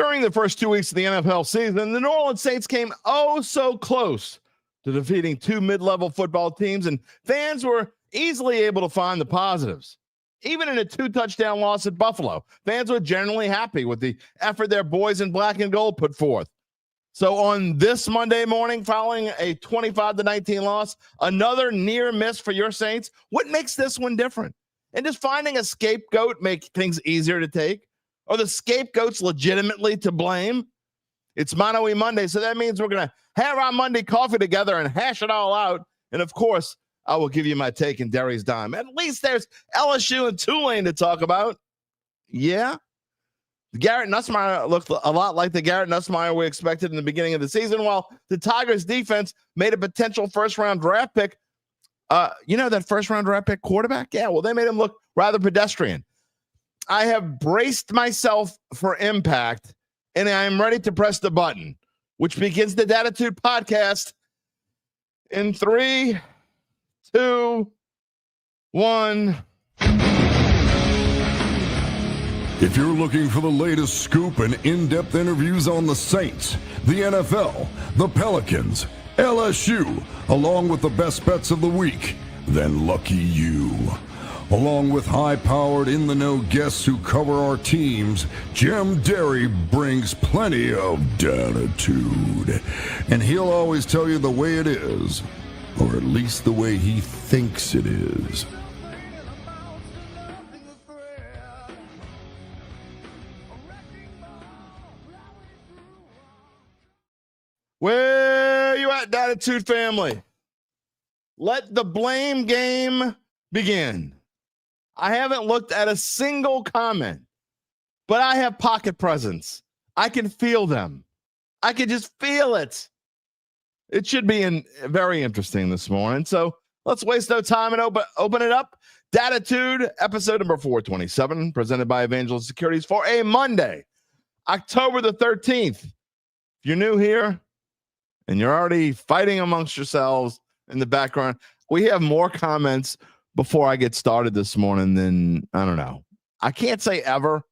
During the first 2 weeks of the NFL season, the New Orleans Saints came oh so close to defeating two mid-level football teams, and fans were easily able to find the positives. Even in a 2-touchdown loss at Buffalo, fans were generally happy with the effort their boys in black and gold put forth. So on this Monday morning, following a 25-19 loss, another near miss for your Saints. What makes this one different? And does finding a scapegoat make things easier to take? Are the scapegoats legitimately to blame? It's Mano E Monday, so that means we're going to have our Monday coffee together and hash it all out. And, of course, I will give you my take in Derry's dime. At least there's LSU and Tulane to talk about. Yeah. Garrett Nussmeier looked a lot like the Garrett Nussmeier we expected in the beginning of the season, while the Tigers defense made a potential first-round draft pick. That first-round draft pick quarterback? Yeah, well, they made him look rather pedestrian. I have braced myself for impact, and I am ready to press the button, which begins the Dattitude podcast in 3, 2, 1. If you're looking for the latest scoop and in-depth interviews on the Saints, the NFL, the Pelicans, LSU, along with the best bets of the week, then lucky you. Along with high-powered, in-the-know guests who cover our teams, Jim Derry brings plenty of Dattitude. And he'll always tell you the way it is, or at least the way he thinks it is. Where you at, Dattitude family? Let the blame game begin. I haven't looked at a single comment, but I have pocket presence. I can feel them. I can just feel it. It should be very interesting this morning. So let's waste no time and open it up. Dattitude, episode number 427, presented by Evangeline Securities for a Monday, October the 13th. If you're new here and you're already fighting amongst yourselves in the background, we have more comments before I get started this morning than, I don't know. I can't say ever,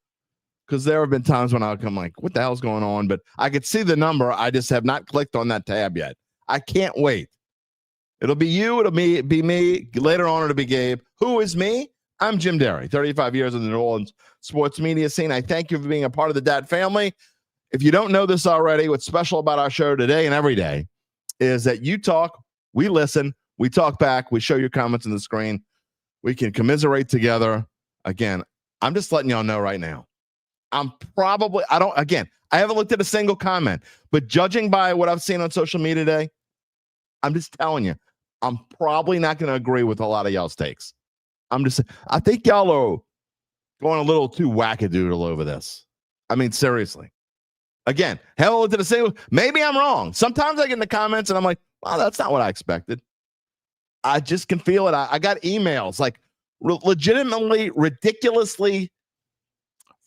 because there have been times when I'll come like, what the hell's going on? But I could see the number. I just have not clicked on that tab yet. I can't wait. It'll be you. It'll be me. Later on, it'll be Gabe. Who is me? I'm Jim Derry, 35 years in the New Orleans sports media scene. I thank you for being a part of the Dat family. If you don't know this already, what's special about our show today and every day is that you talk, we listen, we talk back, we show your comments on the screen. We can commiserate together. Again, I'm just letting y'all know right now. I haven't looked at a single comment, but judging by what I've seen on social media today, I'm just telling you, I'm probably not going to agree with a lot of y'all's takes. I think y'all are going a little too wackadoodle over this. I mean, seriously. Again, haven't looked at a single, maybe I'm wrong. Sometimes I get in the comments and I'm like, wow, that's not what I expected. I just can feel it. I got emails like legitimately, ridiculously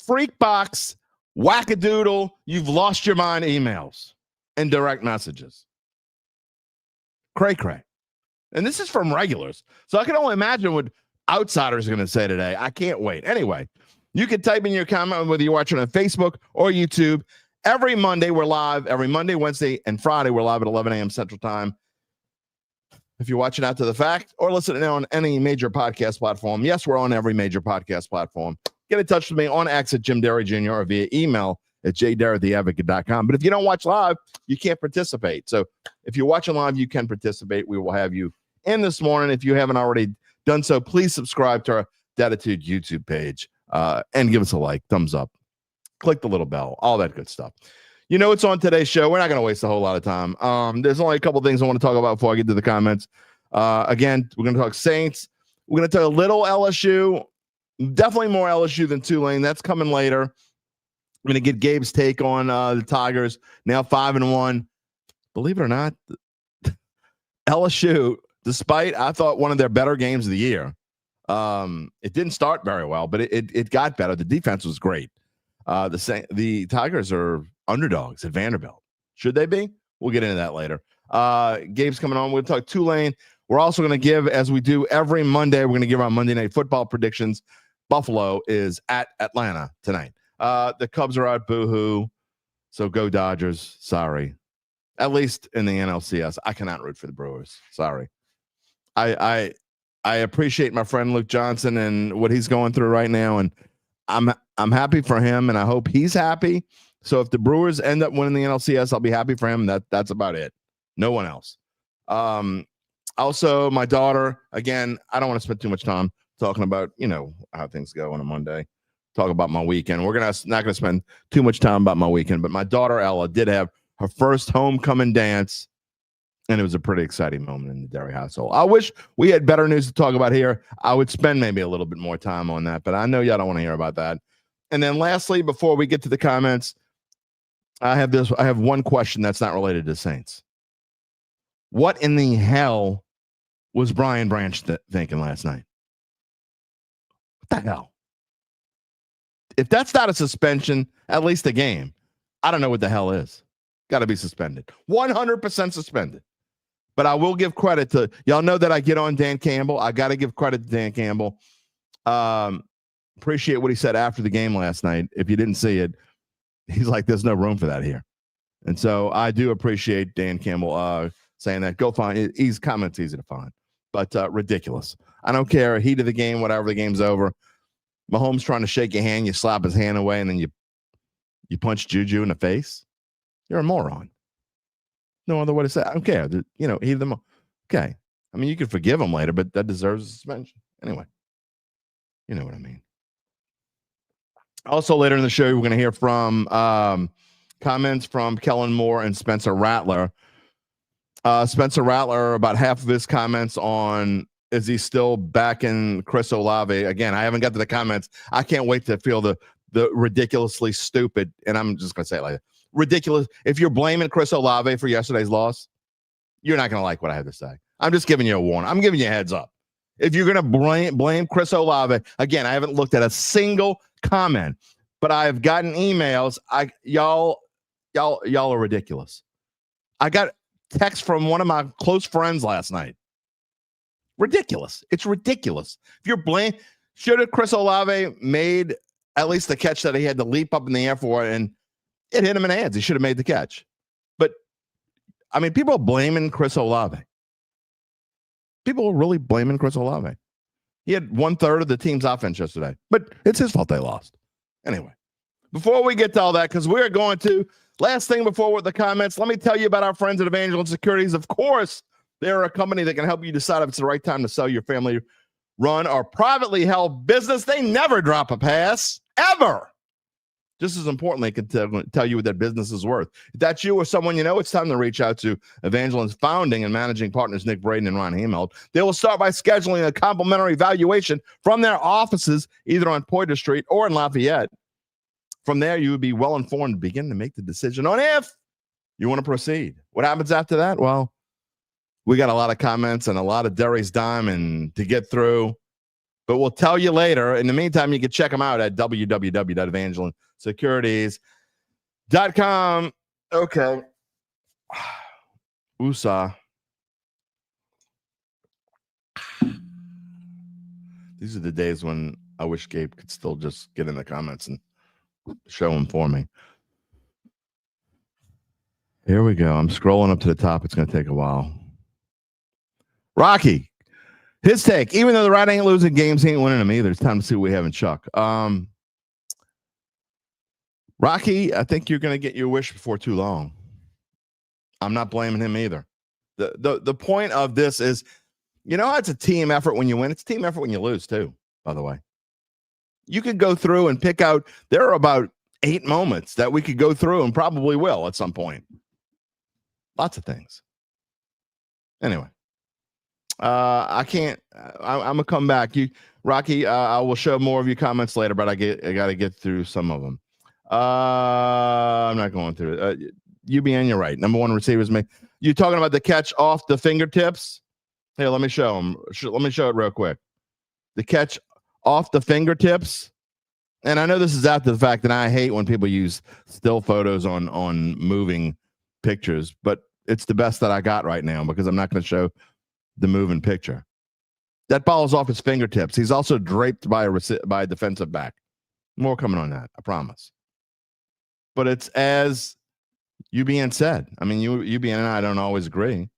freak box, wackadoodle, you've lost your mind emails and direct messages. Cray. And this is from regulars. So I can only imagine what outsiders are going to say today. I can't wait. Anyway, you can type in your comment whether you're watching on Facebook or YouTube. Every Monday, we're live. Every Monday, Wednesday, and Friday, we're live at 11 a.m. Central Time. If you're watching After the Fact or listening on any major podcast platform, yes, we're on every major podcast platform. Get in touch with me on X at Jim Derry Jr. or via email at jderry@theadvocate.com. But if you don't watch live, you can't participate. So if you're watching live, you can participate. We will have you in this morning. If you haven't already done so, please subscribe to our Dattitude YouTube page and give us a like, thumbs up, click the little bell, all that good stuff. You know what's on today's show? We're not going to waste a whole lot of time. There's only a couple things I want to talk about before I get to the comments. Again, we're going to talk Saints. We're going to talk a little LSU. Definitely more LSU than Tulane. That's coming later. I'm going to get Gabe's take on the Tigers. Now 5-1. Believe it or not, LSU, despite I thought one of their better games of the year, it didn't start very well, but it got better. The defense was great. The Tigers are underdogs at Vanderbilt. Should they be? We'll get into that later. Gabe's coming on. We'll talk Tulane. We're also going to give, as we do every Monday, we're going to give our Monday Night Football predictions. Buffalo is at Atlanta tonight. The Cubs are out. Boo-hoo. So go Dodgers. Sorry. At least in the NLCS, I cannot root for the Brewers. Sorry. I appreciate my friend Luke Johnson and what he's going through right now, and I'm happy for him, and I hope he's happy. So if the Brewers end up winning the NLCS, I'll be happy for him. That's about it. No one else. Also, my daughter, again, I don't want to spend too much time talking about, how things go on a Monday. Talk about my weekend. We're not gonna spend too much time about my weekend, but my daughter Ella did have her first homecoming dance, and it was a pretty exciting moment in the Derry household. I wish we had better news to talk about here. I would spend maybe a little bit more time on that, but I know y'all don't want to hear about that. And then lastly, before we get to the comments, I have one question that's not related to Saints. What in the hell was Brian Branch thinking last night? What the hell? If that's not a suspension, at least a game, I don't know what the hell is. Got to be suspended. 100% suspended. But I will give credit to, y'all know that I get on Dan Campbell. I got to give credit to Dan Campbell. Appreciate what he said after the game last night. If you didn't see it, he's like, there's no room for that here. And so I do appreciate Dan Campbell saying that. Go find his comments easy to find, but ridiculous. I don't care. Heat of the game, whatever, the game's over. Mahomes trying to shake your hand, you slap his hand away, and then you punch Juju in the face. You're a moron. No other way to say it. I don't care. Heat of the okay. I mean, you can forgive him later, but that deserves a suspension. Anyway, you know what I mean. Also, later in the show, we're going to hear from comments from Kellen Moore and Spencer Rattler. Spencer Rattler, about half of his comments on, is he still backing Chris Olave? Again, I haven't got to the comments. I can't wait to feel the ridiculously stupid, and I'm just going to say it like that. Ridiculous. If you're blaming Chris Olave for yesterday's loss, you're not going to like what I have to say. I'm just giving you a warning. I'm giving you a heads up. If you're going to blame Chris Olave, again, I haven't looked at a single comment, but I've gotten emails. Y'all are ridiculous. I got text from one of my close friends last night. Ridiculous. It's ridiculous. If you're should have Chris Olave made at least the catch that he had to leap up in the air for, and it hit him in the hands. He should have made the catch. But, I mean, people are blaming Chris Olave. People are really blaming Chris Olave. He had 1/3 of the team's offense yesterday, but it's his fault they lost. Anyway, before we get to all that, because we're going to, last thing before with the comments, let me tell you about our friends at Evangeline Securities. Of course, they're a company that can help you decide if it's the right time to sell your family-run or privately held business. They never drop a pass, ever. Just as importantly, they can tell you what that business is worth. If that's you or someone you know, it's time to reach out to Evangeline's founding and managing partners, Nick Braden and Ron Hemeld. They will start by scheduling a complimentary evaluation from their offices, either on Poydras Street or in Lafayette. From there, you would be well informed to begin to make the decision on if you want to proceed. What happens after that? Well, we got a lot of comments and a lot of Derry's Diamond to get through, but we'll tell you later. In the meantime, you can check them out at www.evangelinesecurities.com. Okay. USA. These are the days when I wish Gabe could still just get in the comments and show them for me. Here we go. I'm scrolling up to the top. It's going to take a while. Rocky, his take. Even though the Rat ain't losing games, he ain't winning them either. It's time to see what we have in Chuck. Rocky, I think you're going to get your wish before too long. I'm not blaming him either. The point of this is, it's a team effort when you win. It's a team effort when you lose too, by the way. You could go through and pick out, there are about 8 moments that we could go through and probably will at some point. Lots of things. Anyway, I can't, I'm going to come back. Rocky, I will show more of your comments later, but I got to get through some of them. I'm not going through it. UBN, you're right. Number one receivers. You talking about the catch off the fingertips? Here, let me show them. Let me show it real quick. The catch off the fingertips. And I know this is after the fact, and I hate when people use still photos on moving pictures, but it's the best that I got right now because I'm not going to show the moving picture. That ball is off his fingertips. He's also draped by a defensive back. More coming on that, I promise. But it's as UBN said. I mean, UBN and I don't always agree,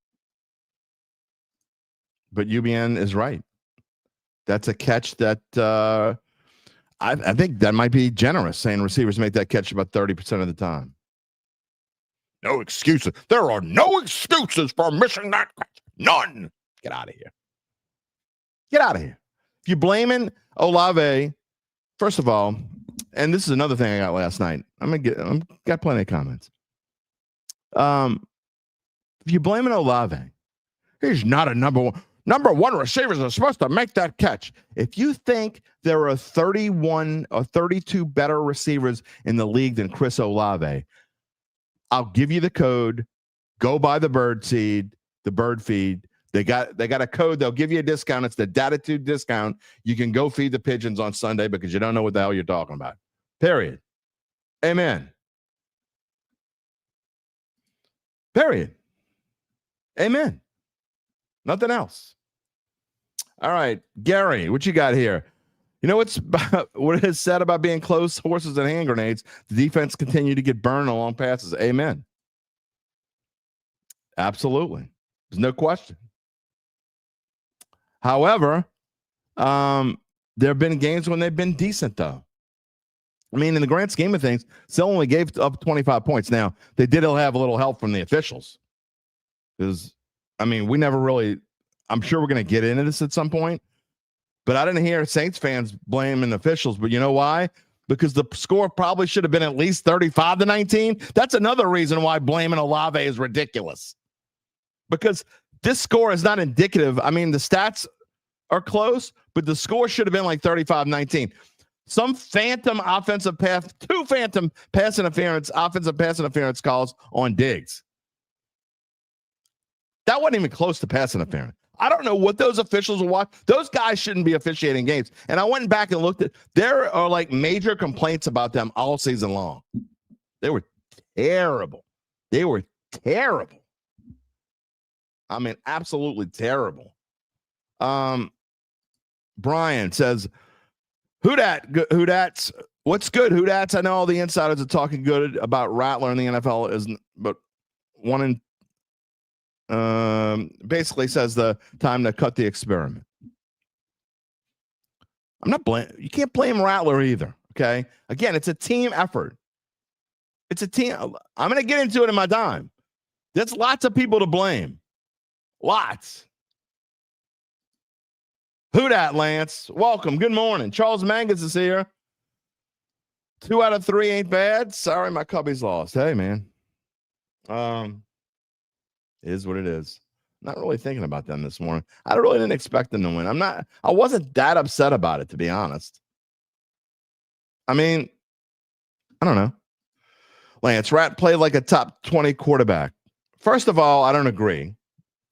but UBN is right. That's a catch that I think that might be generous, saying receivers make that catch about 30% of the time. No excuses. There are no excuses for missing that catch. None. Get out of here. Get out of here. If you're blaming Olave, first of all, and this is another thing I got last night. I'm got plenty of comments. If you're blaming Olave, he's not a number one receivers are supposed to make that catch. If you think there are 31 or 32 better receivers in the league than Chris Olave, I'll give you the code. Go buy the bird feed. They got a code. They'll give you a discount. It's the Dattitude discount. You can go feed the pigeons on Sunday because you don't know what the hell you're talking about. Period. Amen. Period. Amen. Nothing else. All right, Gary, what you got here? You know what it is said about being close horses and hand grenades? The defense continue to get burned on long passes. Amen. Absolutely. There's no question. However, there have been games when they've been decent, though. I mean, in the grand scheme of things, still only gave up 25 points. Now, they did have a little help from the officials. Because, I mean, we never really, I'm sure we're going to get into this at some point, but I didn't hear Saints fans blaming the officials. But you know why? Because the score probably should have been at least 35-19. That's another reason why blaming Olave is ridiculous. Because this score is not indicative. I mean, the stats are close, but the score should have been like 35-19. Some phantom offensive pass, two phantom pass interference, offensive pass interference calls on Diggs. That wasn't even close to pass interference. I don't know what those officials will watch. Those guys shouldn't be officiating games. And I went back and looked at, there are like major complaints about them all season long. They were terrible. They were terrible. I mean, absolutely terrible. Brian says, Who that's what's good? Who that's? I know all the insiders are talking good about Rattler in the NFL, isn't, but one in basically says the time to cut the experiment. I'm not blaming. You can't blame Rattler either. Okay. Again, it's a team effort. It's a team. I'm going to get into it in my dime. There's lots of people to blame. Lots. Who dat, Lance? Welcome. Good morning. Charles Mangus is here. 2 out of 3 ain't bad. Sorry, my Cubbies lost. Hey, man. It is what it is. Not really thinking about them this morning. I really didn't expect them to win. I wasn't that upset about it, to be honest. I mean, I don't know. Lance, Rat played like a top 20 quarterback. First of all, I don't agree,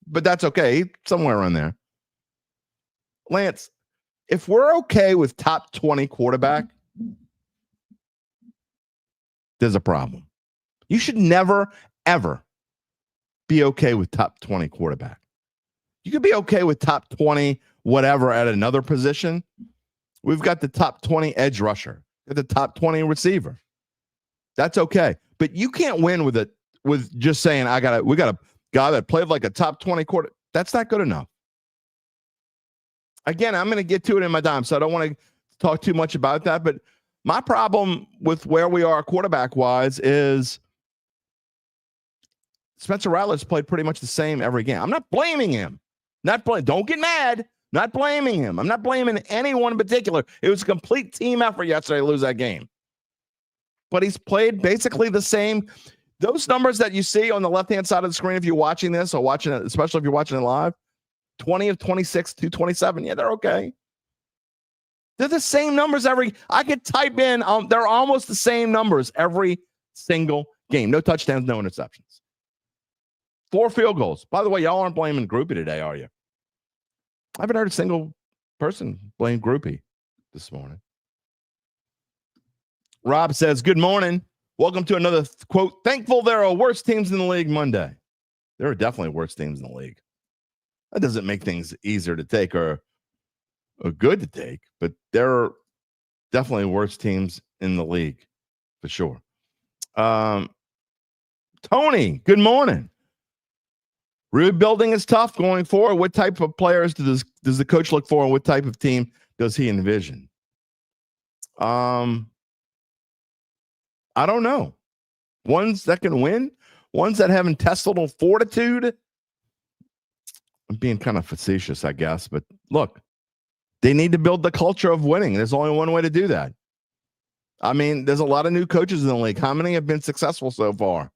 but that's okay. Somewhere around there. Lance, if we're okay with top 20 quarterback, there's a problem. You should never, ever be okay with top 20 quarterback. You could be okay with top 20 whatever at another position. We've got the top 20 edge rusher, the top 20 receiver. That's okay. But you can't win with just saying we got a guy that played like a top 20 quarter. That's not good enough. Again, I'm going to get to it in my dime, so I don't want to talk too much about that. But my problem with where we are quarterback-wise is Spencer Rattler's played pretty much the same every game. I'm not blaming him. Don't get mad. Not blaming him. I'm not blaming anyone in particular. It was a complete team effort yesterday to lose that game. But he's played basically the same. Those numbers that you see on the left-hand side of the screen, if you're watching this or watching it, especially if you're watching it live, 20 of 26, 227. Yeah, they're okay. They're the same numbers I could type in. They're almost the same numbers every single game. No touchdowns, no interceptions. 4 field goals. By the way, y'all aren't blaming Groupie today, are you? I haven't heard a single person blame Groupie this morning. Rob says, good morning. Welcome to another, quote, thankful there are worse teams in the league Monday. There are definitely worse teams in the league. That doesn't make things easier to take or good to take, but there are definitely worse teams in the league for sure. Tony, good morning. Rebuilding is tough going forward. What type of players does the coach look for, and what type of team does he envision? I don't know. Ones that can win, ones that have intestinal fortitude. I'm being kind of facetious, I guess, but look, they need to build the culture of winning. There's only one way to do that. I mean, there's a lot of new coaches in the league. How many have been successful so far?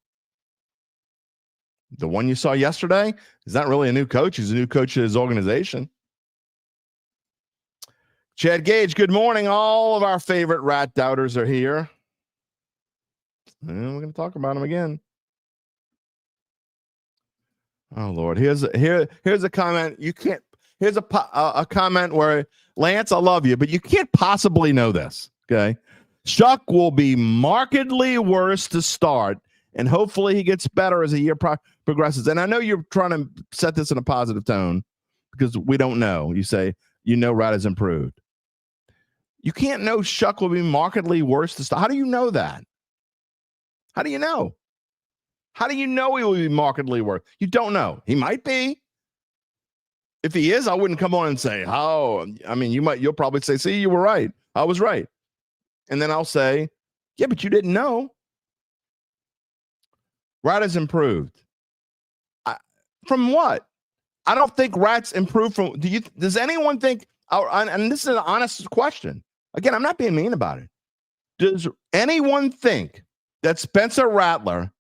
The one you saw yesterday is not really a new coach. He's a new coach of his organization. Chad Gage, good morning. All of our favorite rat doubters are here. And we're going to talk about them again. Oh, Lord. Here's a comment. You can't. Here's a comment where, Lance, I love you, but you can't possibly know this. Okay. Chuck will be markedly worse to start, and hopefully he gets better as the year progresses. And I know you're trying to set this in a positive tone because we don't know. You say, Rat has improved. You can't know Chuck will be markedly worse to start. How do you know that? How do you know? How do you know he will be markedly worse? You don't know. He might be. If he is, I wouldn't come on and say, "How?" I mean, you'll probably say, "See, you were right. I was right." And then I'll say, "Yeah, but you didn't know." Rat has improved. From what? I don't think Rat's improved from. Does anyone think? And this is an honest question. Again, I'm not being mean about it. Does anyone think that Spencer Rattler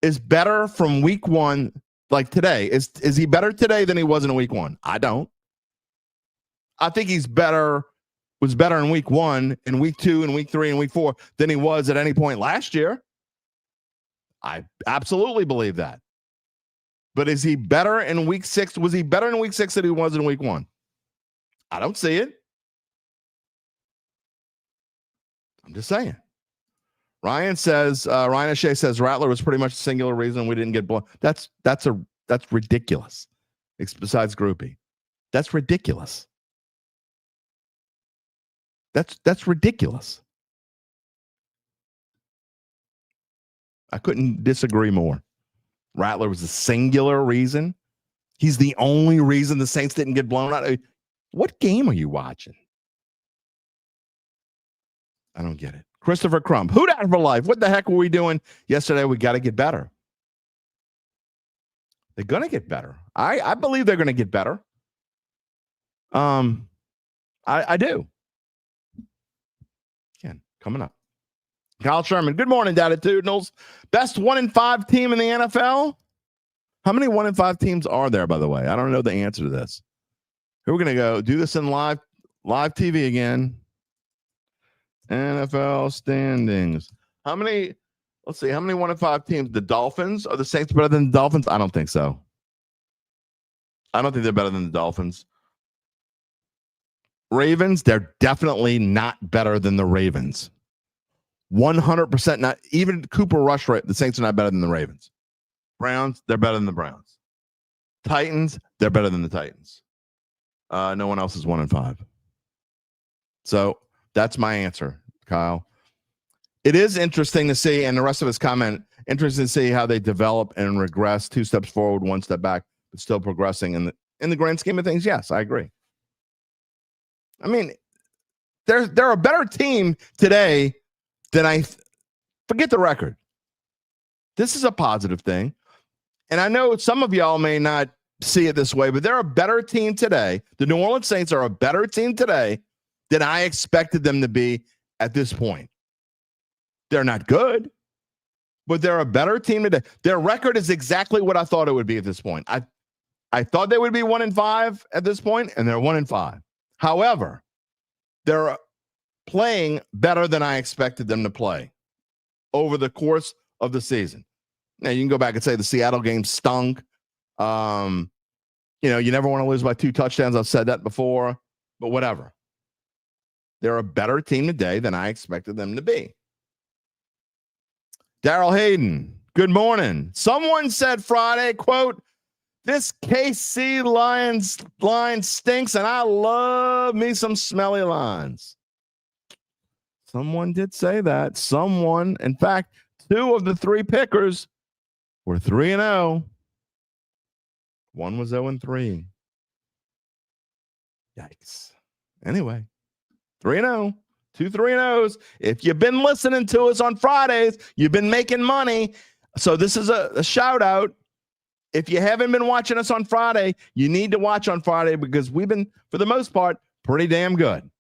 is better from week one, like today? Is he better today than he was in week one? I don't. I think was better in week one, in week two, in week three, and week four than he was at any point last year. I absolutely believe that. But is he better in week six? Was he better in week six than he was in week one? I don't see it. I'm just saying. Ryan O'Shea says Rattler was pretty much a singular reason we didn't get blown. That's ridiculous. Besides Groupie, that's ridiculous. That's ridiculous. I couldn't disagree more. Rattler was a singular reason. He's the only reason the Saints didn't get blown out. What game are you watching? I don't get it. Christopher Crump, who dat for life? What the heck were we doing yesterday? We got to get better. They're going to get better. I believe they're going to get better. I do. Again, coming up. Kyle Sherman, good morning, Dattitude. Best 1-5 team in the NFL? How many 1-5 teams are there, by the way? I don't know the answer to this. We're going to go do this in live TV again. NFL standings. How many 1-5 teams? The Dolphins? Are the Saints better than the Dolphins? I don't think so. I don't think they're better than the Dolphins. Ravens, they're definitely not better than the Ravens. 100% not. Even Cooper Rush, the Saints are not better than the Ravens. Browns, they're better than the Browns. Titans, they're better than the Titans. No one else is 1-5. So that's my answer, Kyle. It is interesting to see, and the rest of his comment, interesting to see how they develop and regress, 2 steps forward, 1 step back, but still progressing in the grand scheme of things. Yes, I agree. I mean, they're a better team today than forget the record. This is a positive thing. And I know some of y'all may not see it this way, but they're a better team today. The New Orleans Saints are a better team today than I expected them to be at this point. They're not good, but they're a better team today. Their record is exactly what I thought it would be at this point. I thought they would be 1-5 at this point, and they're 1-5. However, they're playing better than I expected them to play over the course of the season. Now, you can go back and say the Seattle game stunk. You never want to lose by 2 touchdowns. I've said that before, but whatever. They're a better team today than I expected them to be. Daryl Hayden, good morning. Someone said Friday, quote, "This KC Lions line stinks, and I love me some smelly lines." Someone did say that. Someone, in fact, 2 of the 3 pickers We're 3-0. One was 0-3. Yikes. Anyway, 3-0. 2 3-0s. If you've been listening to us on Fridays, you've been making money. So this is a shout out. If you haven't been watching us on Friday, you need to watch on Friday because we've been, for the most part, pretty damn good.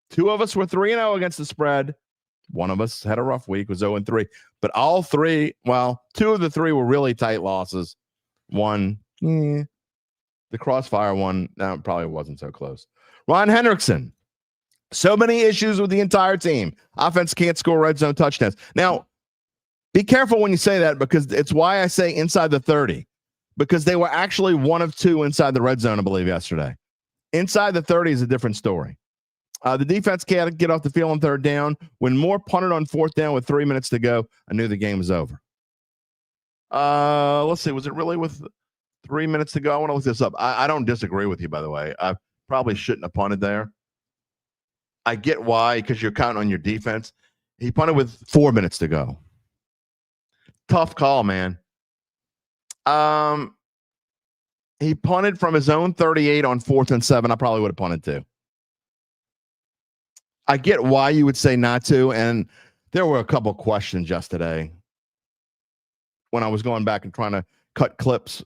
2 of us were 3-0 against the spread. One of us had a rough week, was 0-3. But all 3, well, 2 of the 3 were really tight losses. One, the Crossfire one, that probably wasn't so close. Ron Hendrickson. So many issues with the entire team. Offense can't score red zone touchdowns. Now, be careful when you say that because it's why I say inside the 30, because they were actually 1 of 2 inside the red zone, I believe, yesterday. Inside the 30 is a different story. The defense can't get off the field on 3rd down. When Moore punted on 4th down with 3 minutes to go, I knew the game was over. Let's see. Was it really with 3 minutes to go? I want to look this up. I don't disagree with you, by the way. I probably shouldn't have punted there. I get why, because you're counting on your defense. He punted with 4 minutes to go. Tough call, man. He punted from his own 38 on 4th and 7. I probably would have punted too. I get why you would say not to, and there were a couple questions yesterday when I was going back and trying to cut clips.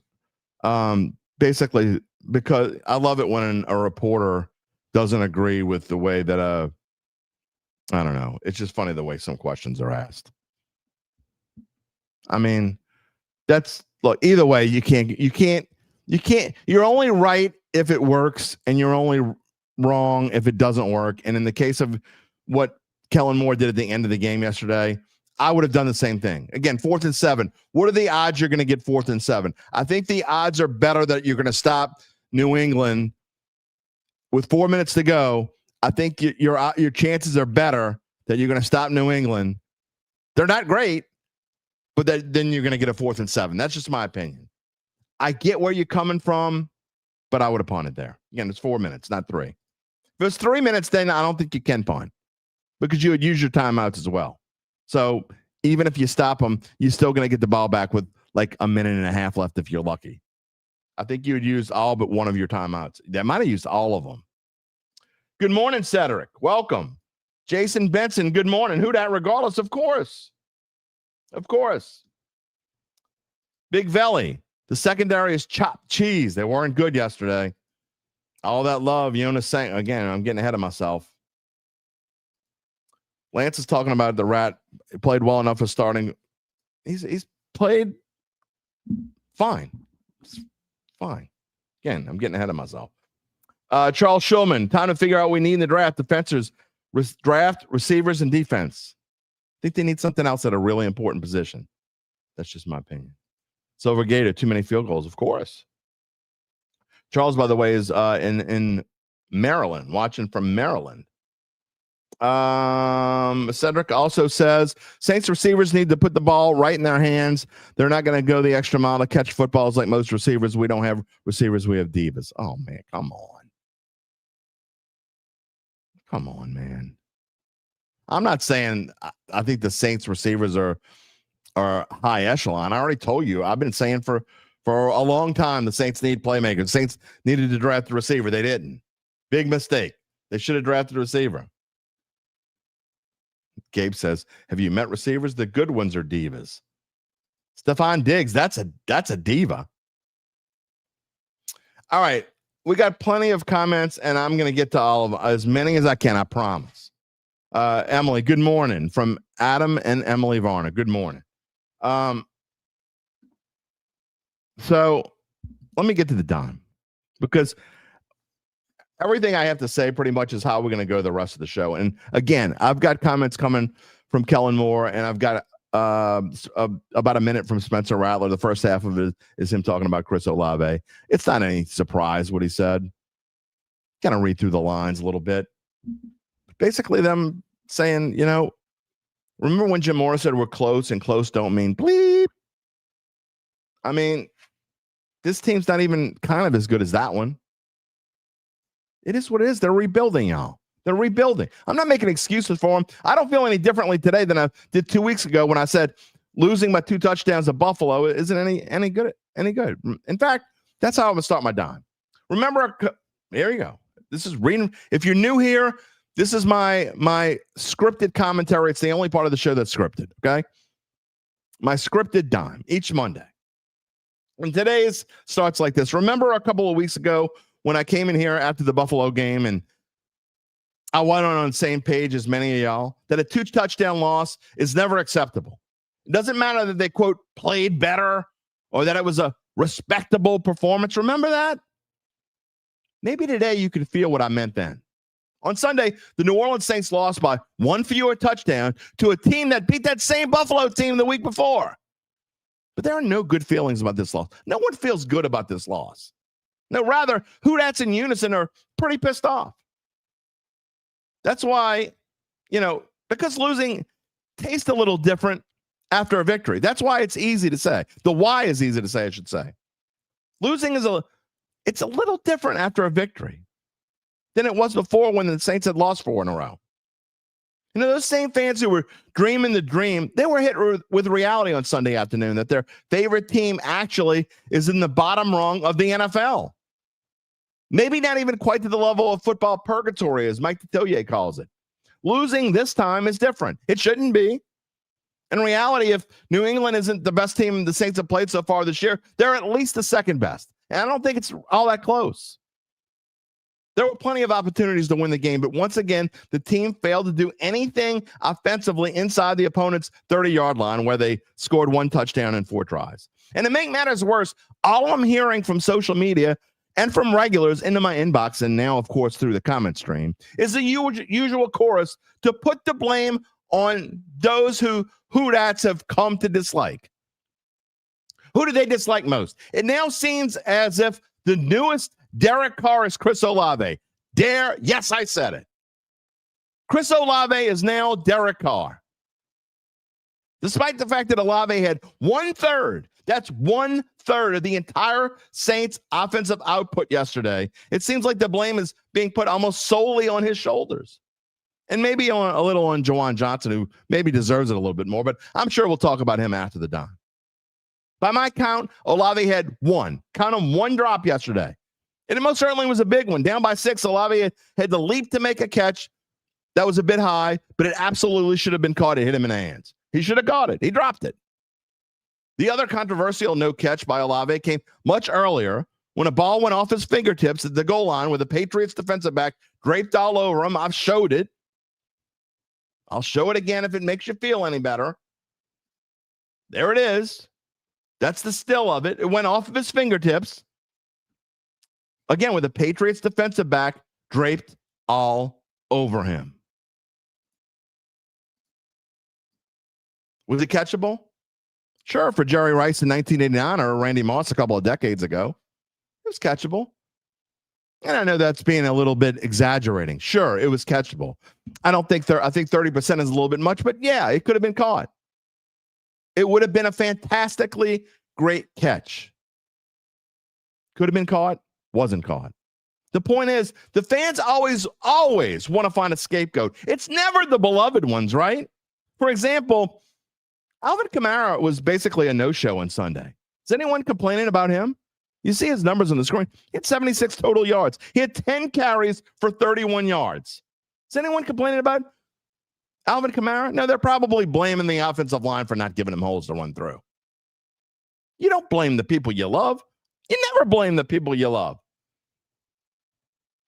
Basically, because I love it when a reporter doesn't agree with the way that I don't know. It's just funny the way some questions are asked. I mean, look, either way, you can't, you're only right if it works and you're only wrong if it doesn't work. And in the case of what Kellen Moore did at the end of the game yesterday, I would have done the same thing. Again, 4th and 7. What are the odds you're going to get 4th and 7? I think the odds are better that you're going to stop New England with 4 minutes to go. I think your chances are better that you're going to stop New England. They're not great, but then you're going to get a 4th and 7. That's just my opinion. I get where you're coming from, but I would have punted there. Again, it's 4 minutes, not 3. If it was 3 minutes, then I don't think you can punt because you would use your timeouts as well. So even if you stop them, you're still going to get the ball back with like a minute and a half left if you're lucky. I think you would use all but one of your timeouts. They might have used all of them. Good morning, Cedric. Welcome. Jason Benson, good morning. Who dat regardless? Of course. Of course. Big Valley. The secondary is chopped cheese. They weren't good yesterday. All that love, Jonas saying, again, I'm getting ahead of myself. Lance is talking about the Rat. He played well enough for starting. He's played fine. It's fine. Again, I'm getting ahead of myself. Charles Schulman, time to figure out what we need in the draft. Defenders, draft, receivers, and defense. I think they need something else at a really important position. That's just my opinion. Silver Gator, too many field goals, of course. Charles, by the way, is in Maryland, watching from Maryland. Cedric also says Saints receivers need to put the ball right in their hands. They're not going to go the extra mile to catch footballs like most receivers. We don't have receivers. We have divas. Oh, man, come on. Come on, man. I'm not saying I think the Saints receivers are high echelon. I already told you. I've been saying for a long time the Saints need playmakers. The Saints needed to draft a receiver. They didn't. Big mistake. They should have drafted a receiver. Gabe says, have you met receivers? The good ones are divas. Stephon Diggs, that's a diva. All right. We got plenty of comments, and I'm going to get to all of them, as many as I can, I promise. Emily, good morning. From Adam and Emily Varner. Good morning. So let me get to the dime, because everything I have to say pretty much is how we're going to go the rest of the show. And again, I've got comments coming from Kellen Moore, and I've got about a minute from Spencer Rattler. The first half of it is him talking about Chris Olave. It's not any surprise what he said. Kind of read through the lines a little bit. Basically them saying, remember when Jim Morris said we're close and close don't mean bleep? I mean, this team's not even kind of as good as that one. It is what it is. They're rebuilding, y'all. They're rebuilding. I'm not making excuses for them. I don't feel any differently today than I did 2 weeks ago when I said losing by 2 touchdowns to Buffalo isn't any good. In fact, that's how I'm going to start my dime. Remember, there you go. This is reading. If you're new here, this is my scripted commentary. It's the only part of the show that's scripted, okay? My scripted dime each Monday. And today's starts like this. Remember a couple of weeks ago when I came in here after the Buffalo game and I went on the same page as many of y'all that a 2-touchdown loss is never acceptable. It doesn't matter that they, quote, played better or that it was a respectable performance. Remember that? Maybe today you can feel what I meant then. On Sunday, the New Orleans Saints lost by 1 fewer touchdown to a team that beat that same Buffalo team the week before. But there are no good feelings about this loss. No one feels good about this loss. No, rather, who that's in unison are pretty pissed off. That's why, because losing tastes a little different after a victory. That's why it's easy to say. The why is easy to say, I should say. Losing it's a little different after a victory than it was before when the Saints had lost 4 in a row. Those same fans who were dreaming the dream, they were hit with reality on Sunday afternoon that their favorite team actually is in the bottom rung of the NFL. Maybe not even quite to the level of football purgatory, as Mike Detillier calls it. Losing this time is different. It shouldn't be. In reality, if New England isn't the best team the Saints have played so far this year, they're at least the second best. And I don't think it's all that close. There were plenty of opportunities to win the game, but once again, the team failed to do anything offensively inside the opponent's 30-yard line where they scored 1 touchdown in 4 tries. And to make matters worse, all I'm hearing from social media and from regulars into my inbox, and now, of course, through the comment stream, is the usual chorus to put the blame on those who Houdat's have come to dislike. Who do they dislike most? It now seems as if the newest Derek Carr is Chris Olave. Yes, I said it. Chris Olave is now Derek Carr. Despite the fact that Olave had 1/3, that's 1/3 of the entire Saints offensive output yesterday, it seems like the blame is being put almost solely on his shoulders. And maybe a little on Juwan Johnson, who maybe deserves it a little bit more, but I'm sure we'll talk about him after the dime. By my count, Olave had one drop yesterday. And it most certainly was a big one. Down by 6, Olave had the leap to make a catch. That was a bit high, but it absolutely should have been caught. It hit him in the hands. He should have caught it. He dropped it. The other controversial no catch by Olave came much earlier when a ball went off his fingertips at the goal line with the Patriots defensive back draped all over him. I've showed it. I'll show it again if it makes you feel any better. There it is. That's the still of it. It went off of his fingertips. Again, with the Patriots defensive back draped all over him. Was it catchable? Sure, for Jerry Rice in 1989 or Randy Moss a couple of decades ago. It was catchable. And I know that's being a little bit exaggerating. Sure, it was catchable. I think 30% is a little bit much, but yeah, it could have been caught. It would have been a fantastically great catch. Could have been caught, wasn't caught. The point is, the fans always want to find a scapegoat. It's never the beloved ones, right? For example, Alvin Kamara was basically a no-show on Sunday. Is anyone complaining about him? You see his numbers on the screen. He had 76 total yards. He had 10 carries for 31 yards. Is anyone complaining about Alvin Kamara? No, they're probably blaming the offensive line for not giving him holes to run through. You don't blame the people you love. You never blame the people you love.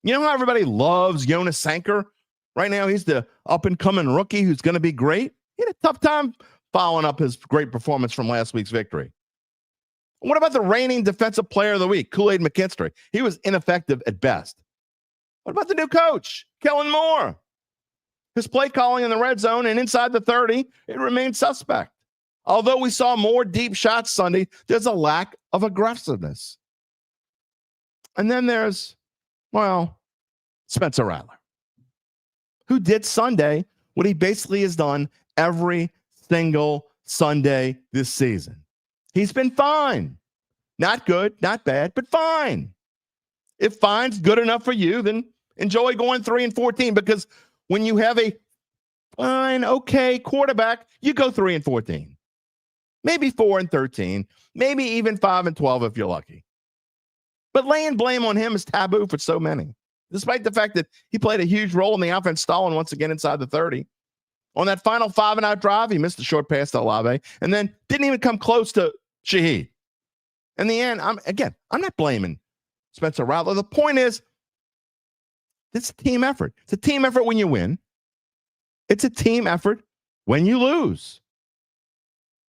You know how everybody loves Jonas Sanker? Right now, he's the up-and-coming rookie who's going to be great. He had a tough time following up his great performance from last week's victory. What about the reigning defensive player of the week, Kool-Aid McKinstry? He was ineffective at best. What about the new coach, Kellen Moore? His play calling in the red zone and inside the 30, it remained suspect. Although we saw more deep shots Sunday, there's a lack of aggressiveness. And then there's, Spencer Rattler, who did Sunday what he basically has done every single Sunday this season. He's been fine. Not good, not bad, but fine. If fine's good enough for you, then enjoy going 3-14, because when you have a fine, okay quarterback, you go 3-14. maybe 4-13, maybe even 5-12 if you're lucky. But laying blame on him is taboo for so many, despite the fact that he played a huge role in the offense, stalling once again inside the 30. On that final 5-and-out drive, he missed a short pass to Olave and then didn't even come close to Shaheed. In the end, I'm not blaming Spencer Rattler. The point is, it's a team effort. It's a team effort when you win. It's a team effort when you lose.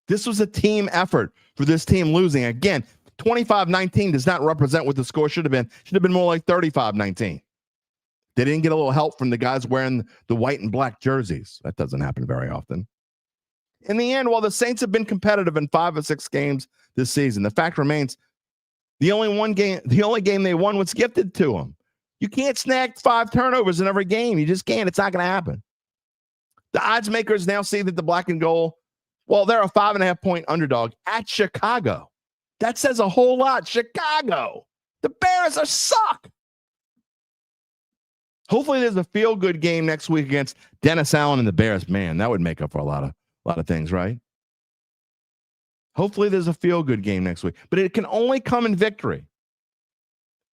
This was a team effort for this team losing. Again, 25-19 does not represent what the score should have been. Should have been more like 35-19. They didn't get a little help from the guys wearing the white and black jerseys. That doesn't happen very often. In the end, while the Saints have been competitive in 5 or 6 games this season, the fact remains the only game they won was gifted to them. You can't snag 5 turnovers in every game. You just can't. It's not going to happen. The odds makers now see that the black and gold, well, they're a 5.5-point underdog at Chicago. That says a whole lot. Chicago. The Bears are suck. Hopefully there's a feel-good game next week against Dennis Allen and the Bears. Man, that would make up for a lot of things, right? Hopefully there's a feel-good game next week. But it can only come in victory.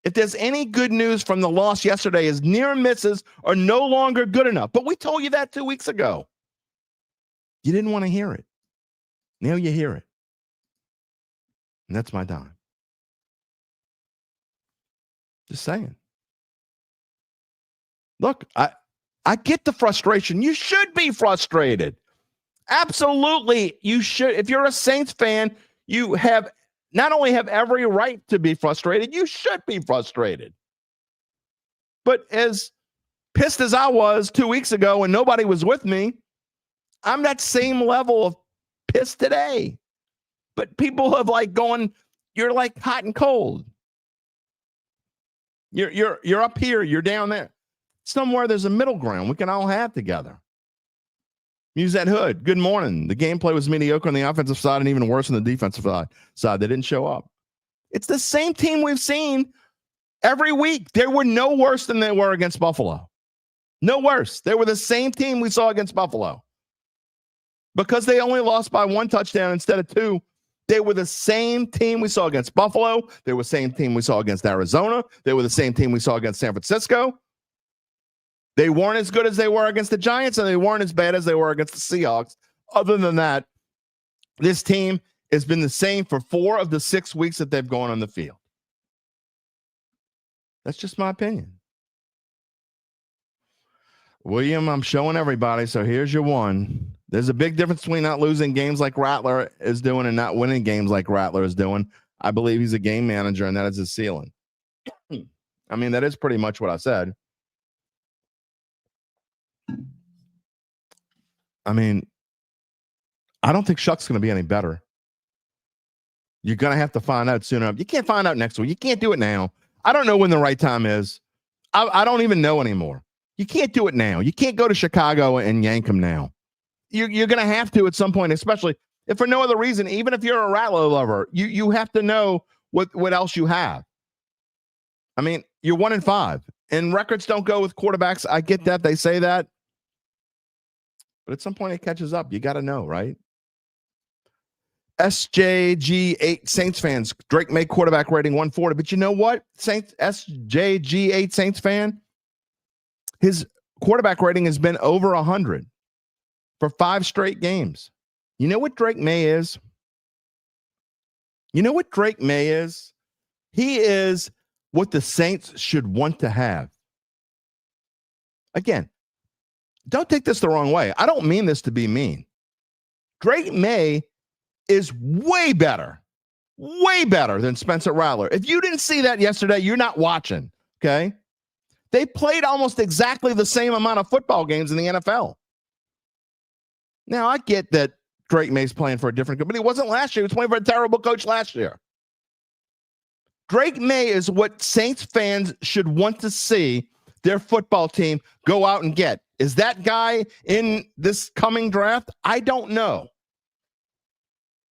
If there's any good news from the loss yesterday, is near misses are no longer good enough. But we told you that 2 weeks ago. You didn't want to hear it. Now you hear it. And that's my dime. Just saying. Look, I get the frustration. You should be frustrated. Absolutely, you should. If you're a Saints fan, you have not only have every right to be frustrated, you should be frustrated. But as pissed as I was 2 weeks ago and nobody was with me, I'm that same level of pissed today. But people have gone, you're like hot and cold. You're up here, you're down there. Somewhere there's a middle ground we can all have together. Use that hood. Good morning. The gameplay was mediocre on the offensive side and even worse on the defensive side. They didn't show up. It's the same team we've seen every week. They were no worse than they were against Buffalo. No worse. They were the same team we saw against Buffalo. Because they only lost by 1 touchdown instead of 2, they were the same team we saw against Buffalo. They were the same team we saw against Arizona. They were the same team we saw against San Francisco. They weren't as good as they were against the Giants, and they weren't as bad as they were against the Seahawks. Other than that, this team has been the same for 4 of the 6 weeks that they've gone on the field. That's just my opinion. William, I'm showing everybody, so here's your one. There's a big difference between not losing games like Rattler is doing and not winning games like Rattler is doing. I believe he's a game manager, and that is his ceiling. I mean, that is pretty much what I said. I mean, I don't think Shuck's going to be any better. You're going to have to find out soon enough. You can't find out next week. You can't do it now. I don't know when the right time is. I don't even know anymore. You can't do it now. You can't go to Chicago and yank him now. You're going to have to at some point, especially if for no other reason, even if you're a Rattler lover, you have to know what else you have. I mean, you're 1-5, and records don't go with quarterbacks. I get that. They say that. But at some point it catches up. You got to know, right? SJG8 Saints fans, Drake May quarterback rating 140. But you know what? SJG8 Saints fan, his quarterback rating has been over 100 for 5 straight games. You know what Drake May is? You know what Drake May is? He is what the Saints should want to have. Again, don't take this the wrong way. I don't mean this to be mean. Drake May is way better than Spencer Rattler. If you didn't see that yesterday, you're not watching, okay? They played almost exactly the same amount of football games in the NFL. Now, I get that Drake May's playing for a different coach, but he wasn't last year. He was playing for a terrible coach last year. Drake May is what Saints fans should want to see their football team go out and get. Is that guy in this coming draft? I don't know.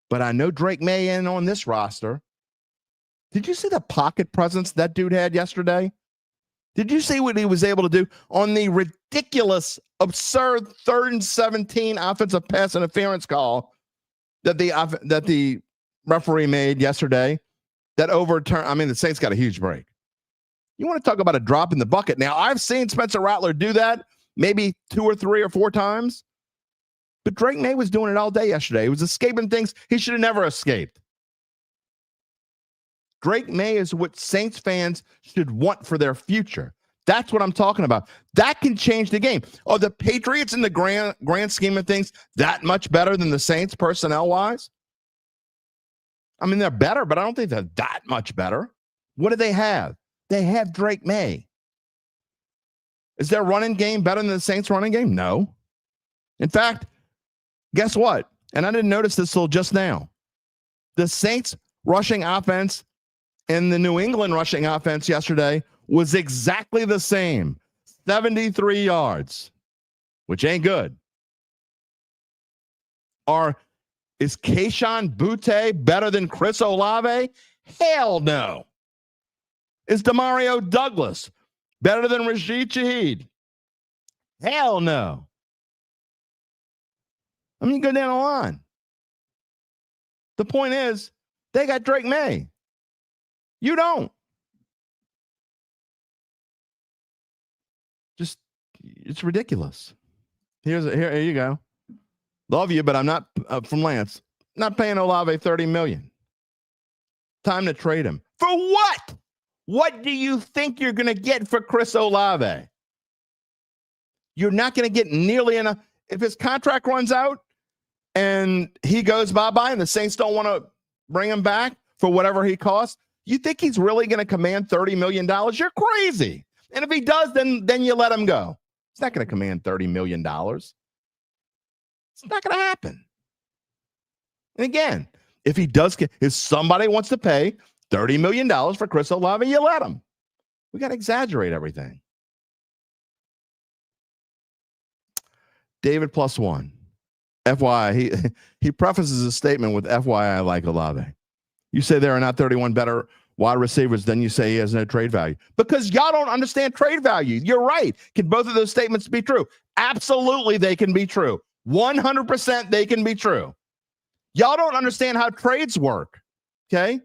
But I know Drake May in on this roster. Did you see the pocket presence that dude had yesterday? Did you see what he was able to do on the ridiculous, absurd 3rd and 17 offensive pass interference call that the referee made yesterday that overturned. I mean, the Saints got a huge break. You want to talk about a drop in the bucket. Now, I've seen Spencer Rattler do that maybe 2 or 3 or 4 times, but Drake May was doing it all day yesterday. He was escaping things he should have never escaped. Drake May is what Saints fans should want for their future. That's what I'm talking about. That can change the game. Are the Patriots in the grand scheme of things that much better than the Saints personnel-wise? I mean, they're better, but I don't think they're that much better. What do they have? They have Drake May. Is their running game better than the Saints' running game? No. In fact, guess what? And I didn't notice this till just now. The Saints rushing offense and the New England rushing offense yesterday was exactly the same. 73 yards, which ain't good. Is Kayshon Boutte better than Chris Olave? Hell no. Is Demario Douglas better than Rashid Shaheed? Hell no. I mean, you go down the line. The point is, they got Drake May. You don't. Just, it's ridiculous. Here you go. Love you, but I'm not, from Lance, not paying Olave $30 million. Time to trade him. For what? What do you think you're going to get for Chris Olave? You're not going to get nearly enough. If his contract runs out and he goes bye-bye and the Saints don't want to bring him back for whatever he costs, you think he's really going to command $30 million? You're crazy. And if he does, then you let him go. He's not going to command $30 million. It's not going to happen. And again, if he does, if somebody wants to pay $30 million for Chris Olave, you let him. We got to exaggerate everything. David +1. FYI, he prefaces his statement with FYI, I like Olave. You say there are not 31 better wide receivers, then you say he has no trade value. Because y'all don't understand trade value. You're right. Can both of those statements be true? Absolutely, they can be true. 100% they can be true. Y'all don't understand how trades work, okay?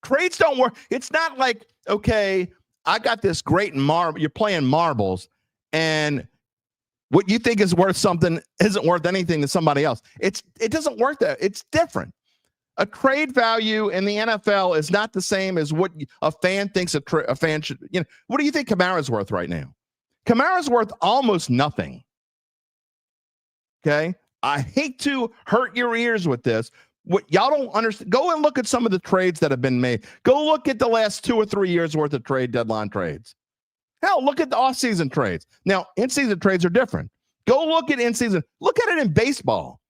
Trades don't work. It's not like, okay, I got this great marble. You're playing marbles, and what you think is worth something isn't worth anything to somebody else. It doesn't work that. It's different. A trade value in the NFL is not the same as what a fan thinks a fan should. You know, what do you think Kamara's worth right now? Kamara's worth almost nothing. Okay, I hate to hurt your ears with this. What y'all don't understand, go and look at some of the trades that have been made. Go look at the last 2 or 3 years worth of trade deadline trades. Hell, look at the off-season trades. Now, in-season trades are different. Go look at in-season. Look at it in baseball.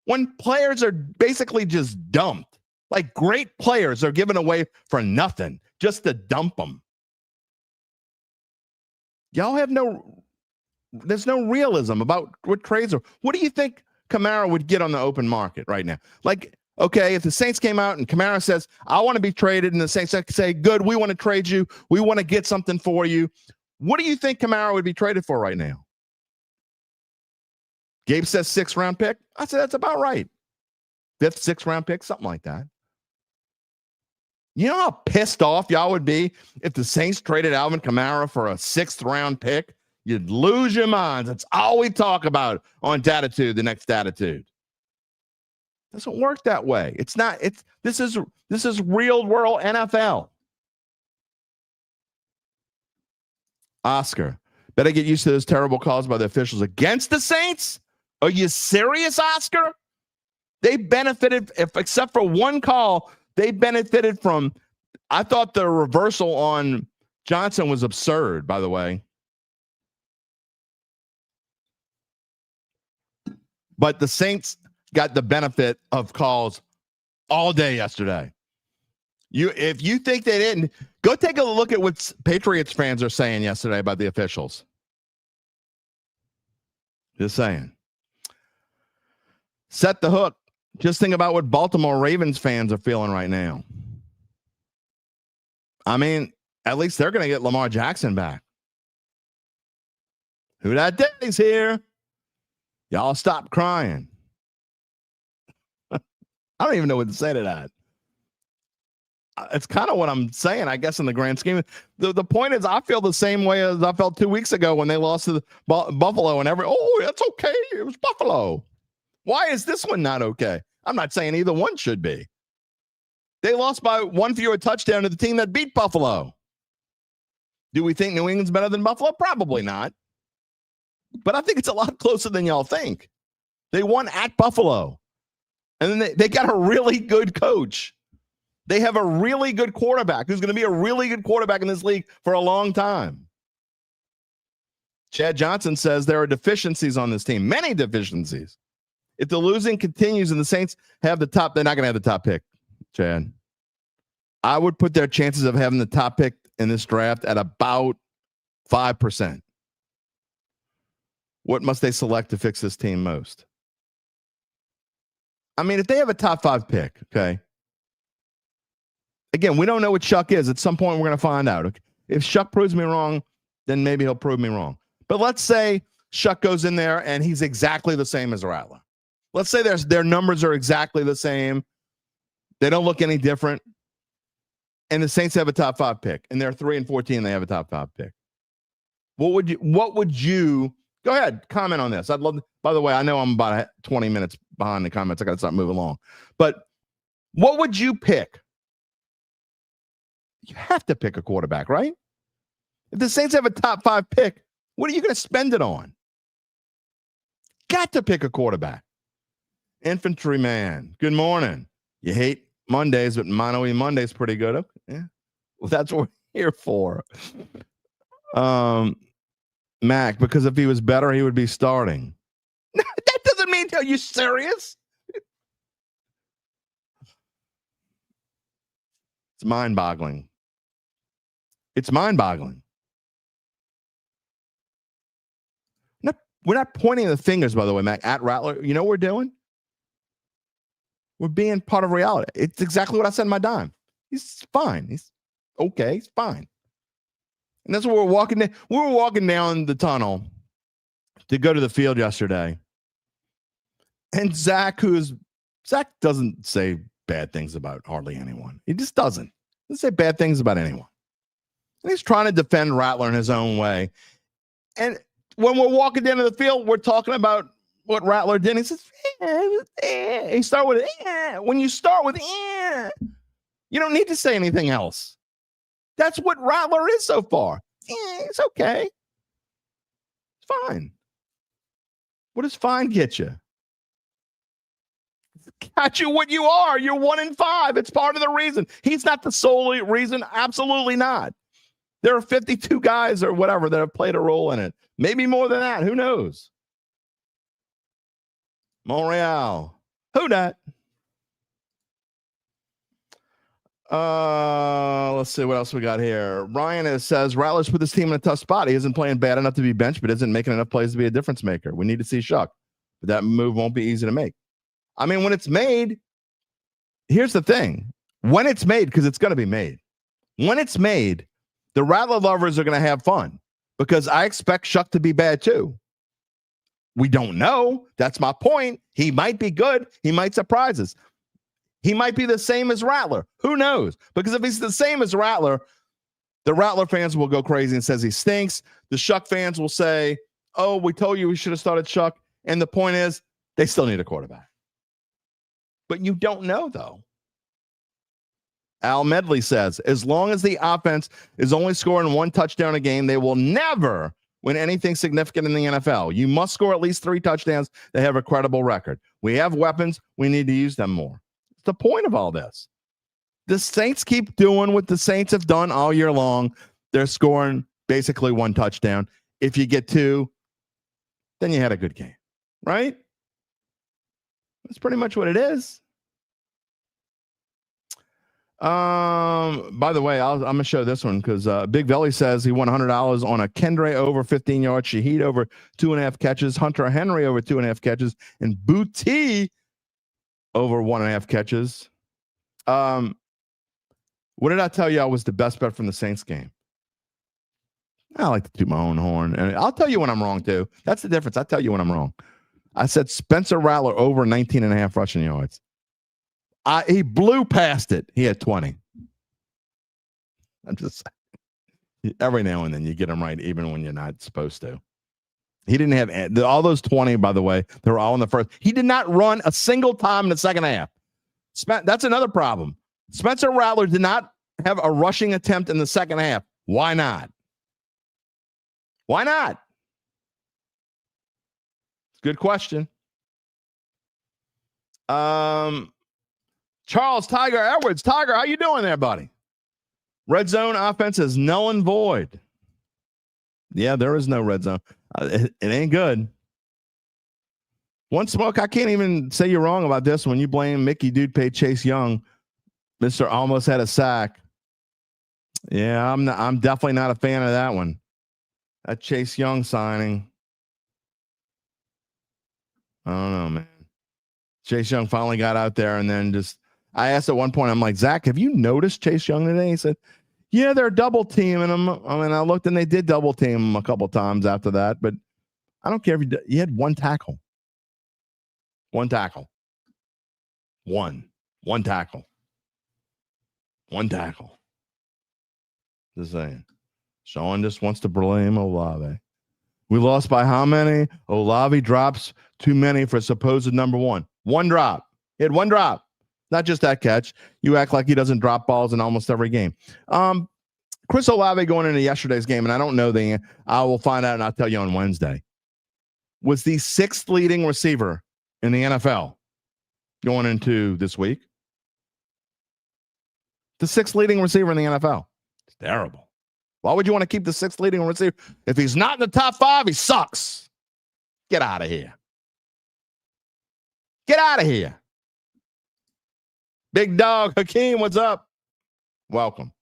When players are basically just dumped, like great players are given away for nothing, just to dump them. Y'all have there's no realism about what trades are. What do you think Kamara would get on the open market right now? Like, okay, if the Saints came out and Kamara says, I want to be traded, and the Saints say, good, we want to trade you. We want to get something for you. What do you think Kamara would be traded for right now? Gabe says 6th round pick. I said, that's about right. 5th, 6th round pick, something like that. You know how pissed off y'all would be if the Saints traded Alvin Kamara for a 6th round pick? You'd lose your minds. That's all we talk about on Dattitude, the next Dattitude. Doesn't work that way. It's not. This is real world NFL. Oscar, better get used to those terrible calls by the officials against the Saints. Are you serious, Oscar? They benefited, except for one call, they benefited from. I thought the reversal on Johnson was absurd, by the way. But the Saints got the benefit of calls all day yesterday. If you think they didn't, go take a look at what Patriots fans are saying yesterday about the officials. Just saying. Set the hook. Just think about what Baltimore Ravens fans are feeling right now. I mean, at least they're going to get Lamar Jackson back. Who that daddy's here? Y'all stop crying. I don't even know what to say to that. It's kind of what I'm saying, I guess, in the grand scheme. The point is, I feel the same way as I felt 2 weeks ago when they lost to Buffalo, and that's okay. It was Buffalo. Why is this one not okay? I'm not saying either one should be. They lost by one fewer touchdown to the team that beat Buffalo. Do we think New England's better than Buffalo? Probably not. But I think it's a lot closer than y'all think. They won at Buffalo. And then they got a really good coach. They have a really good quarterback who's going to be a really good quarterback in this league for a long time. Chad Johnson says there are deficiencies on this team, many deficiencies. If the losing continues and the Saints have the top, they're not going to have the top pick, Chad. I would put their chances of having the top pick in this draft at about 5%. What must they select to fix this team most? I mean, if they have a top 5 pick, okay. Again, we don't know what Shuck is. At some point, we're going to find out. Okay? If Shuck proves me wrong, then maybe he'll prove me wrong. But let's say Shuck goes in there and he's exactly the same as Rattler. Let's say their numbers are exactly the same. They don't look any different. And the Saints have a top 5 pick. And they're 3-14. They have a top 5 pick. What would you go ahead, comment on this? I'd love to, by the way, I know I'm about 20 minutes behind the comments. I got to start moving along. But what would you pick? You have to pick a quarterback, right? If the Saints have a top 5 pick, what are you going to spend it on? Got to pick a quarterback. Infantryman, good morning. You hate Mondays, but Mano E Monday is pretty good. Okay. Yeah. Well, that's what we're here for. Mac, because if he was better, he would be starting. That doesn't mean, are you serious? It's mind-boggling. It's mind-boggling. We're not pointing the fingers, by the way, Mac, at Rattler. You know what we're doing? We're being part of reality. It's exactly what I said in my dime. He's fine. He's okay. He's fine. And that's what we're walking down. We were walking down the tunnel to go to the field yesterday. And Zach doesn't say bad things about hardly anyone. He just doesn't. He doesn't say bad things about anyone. And he's trying to defend Rattler in his own way. And when we're walking down to the field, we're talking about what Rattler did. He says, He start with When you start with you don't need to say anything else. That's what Rattler is so far. It's okay. It's fine. What does fine get you? Got you what you are. You're 1-5. It's part of the reason. He's not the sole reason. Absolutely not. There are 52 guys or whatever that have played a role in it. Maybe more than that. Who knows? Montreal. Who dat? Let's see what else we got here. Ryan says Rattler's put this team in a tough spot. He isn't playing bad enough to be benched, but isn't making enough plays to be a difference maker. We need to see Shuck, but that move won't be easy to make. I mean, when it's made, here's the thing. When it's made, because it's going to be made. When it's made, the Rattler lovers are going to have fun because I expect Shuck to be bad too. We don't know. That's my point. He might be good. He might surprise us. He might be the same as Rattler. Who knows? Because if he's the same as Rattler, the Rattler fans will go crazy and says he stinks. The Shuck fans will say, oh, we told you we should have started Shuck. And the point is, they still need a quarterback. But you don't know, though. Al Medley says, as long as the offense is only scoring 1 touchdown a game, they will never win anything significant in the NFL. You must score at least 3 touchdowns to have a credible record. We have weapons. We need to use them more. It's the point of all this. The Saints keep doing what the Saints have done all year long. They're scoring basically 1 touchdown. If you get 2, then you had a good game, right? That's pretty much what it is. By the way, I'm going to show this one because Big Belly says he won $100 on a Kendre over 15 yards, Shaheed over 2.5 catches, Hunter Henry over 2.5 catches, and Booty over 1.5 catches. What did I tell you I was the best bet from the Saints game? I like to toot my own horn, and I'll tell you when I'm wrong too. That's the difference. I tell you when I'm wrong. I said Spencer Rattler over 19.5 rushing yards. He blew past it. He had 20. I'm just saying. Every now and then you get them right, even when you're not supposed to. He didn't have all those 20, by the way. They were all in the first. He did not run a single time in the second half. That's another problem. Spencer Rattler did not have a rushing attempt in the second half. Why not? Why not? Good question. Charles Tiger Edwards. Tiger, how you doing there, buddy? Red zone offense is null and void. Yeah, there is no red zone. It ain't good. One Smoke, I can't even say you're wrong about this when you blame Mickey Dude paid Chase Young. Mr. almost had a sack. Yeah, I'm definitely not a fan of that one. That Chase Young signing. I don't know, man. Chase Young finally got out there and then I asked at one point, I'm like, Zach, have you noticed Chase Young today? He said, yeah, they're double teaming him. I mean, I looked and they did double team him a couple times after that, but I don't care if you had one tackle. One tackle. One tackle. One tackle. Just saying. Sean just wants to blame Olave. We lost by how many? Olave drops too many for supposed number one. One drop. He had one drop. Not just that catch. You act like he doesn't drop balls in almost every game. Chris Olave going into yesterday's game, and I don't know I will find out and I'll tell you on Wednesday, was the sixth leading receiver in the NFL going into this week. The sixth leading receiver in the NFL. It's terrible. Why would you want to keep the sixth leading receiver? If he's not in the top five, he sucks. Get out of here. Get out of here. Big dog Hakeem, what's up? Welcome.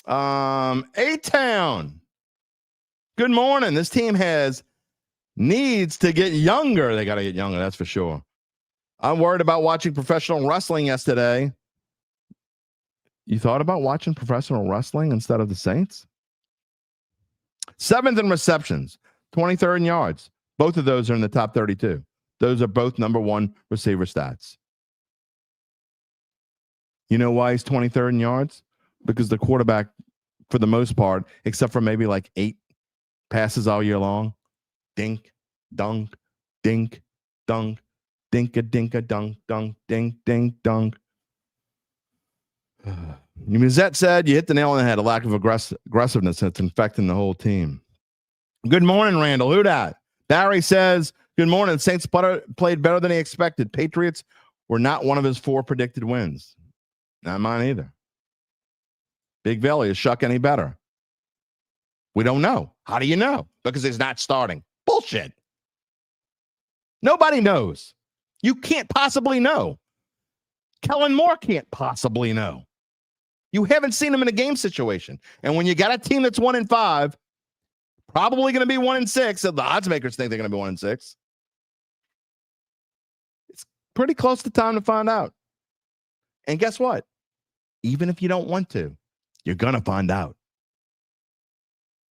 A-Town. Good morning. This team needs to get younger. They got to get younger, that's for sure. I'm worried about watching professional wrestling yesterday. You thought about watching professional wrestling instead of the Saints? 7th in receptions, 23rd in yards. Both of those are in the top 32. Those are both number one receiver stats. You know why he's 23rd in yards? Because the quarterback, for the most part, except for maybe like 8 passes all year long, dink, dunk, dink, dunk, dinka, dunk, dunk, dink, dink, dunk. Muzette said, you hit the nail on the head, a lack of aggressiveness that's infecting the whole team. Good morning, Randall. Who dat? Barry says, good morning. Saints played better than he expected. Patriots were not one of his 4 predicted wins. Not mine either. Big Valley, is Shuck any better? We don't know. How do you know? Because he's not starting. Bullshit. Nobody knows. You can't possibly know. Kellen Moore can't possibly know. You haven't seen him in a game situation. And when you got a team that's 1-5, probably going to be 1-6, if the odds makers think they're going to be 1-6, it's pretty close to time to find out. And guess what? Even if you don't want to, you're going to find out.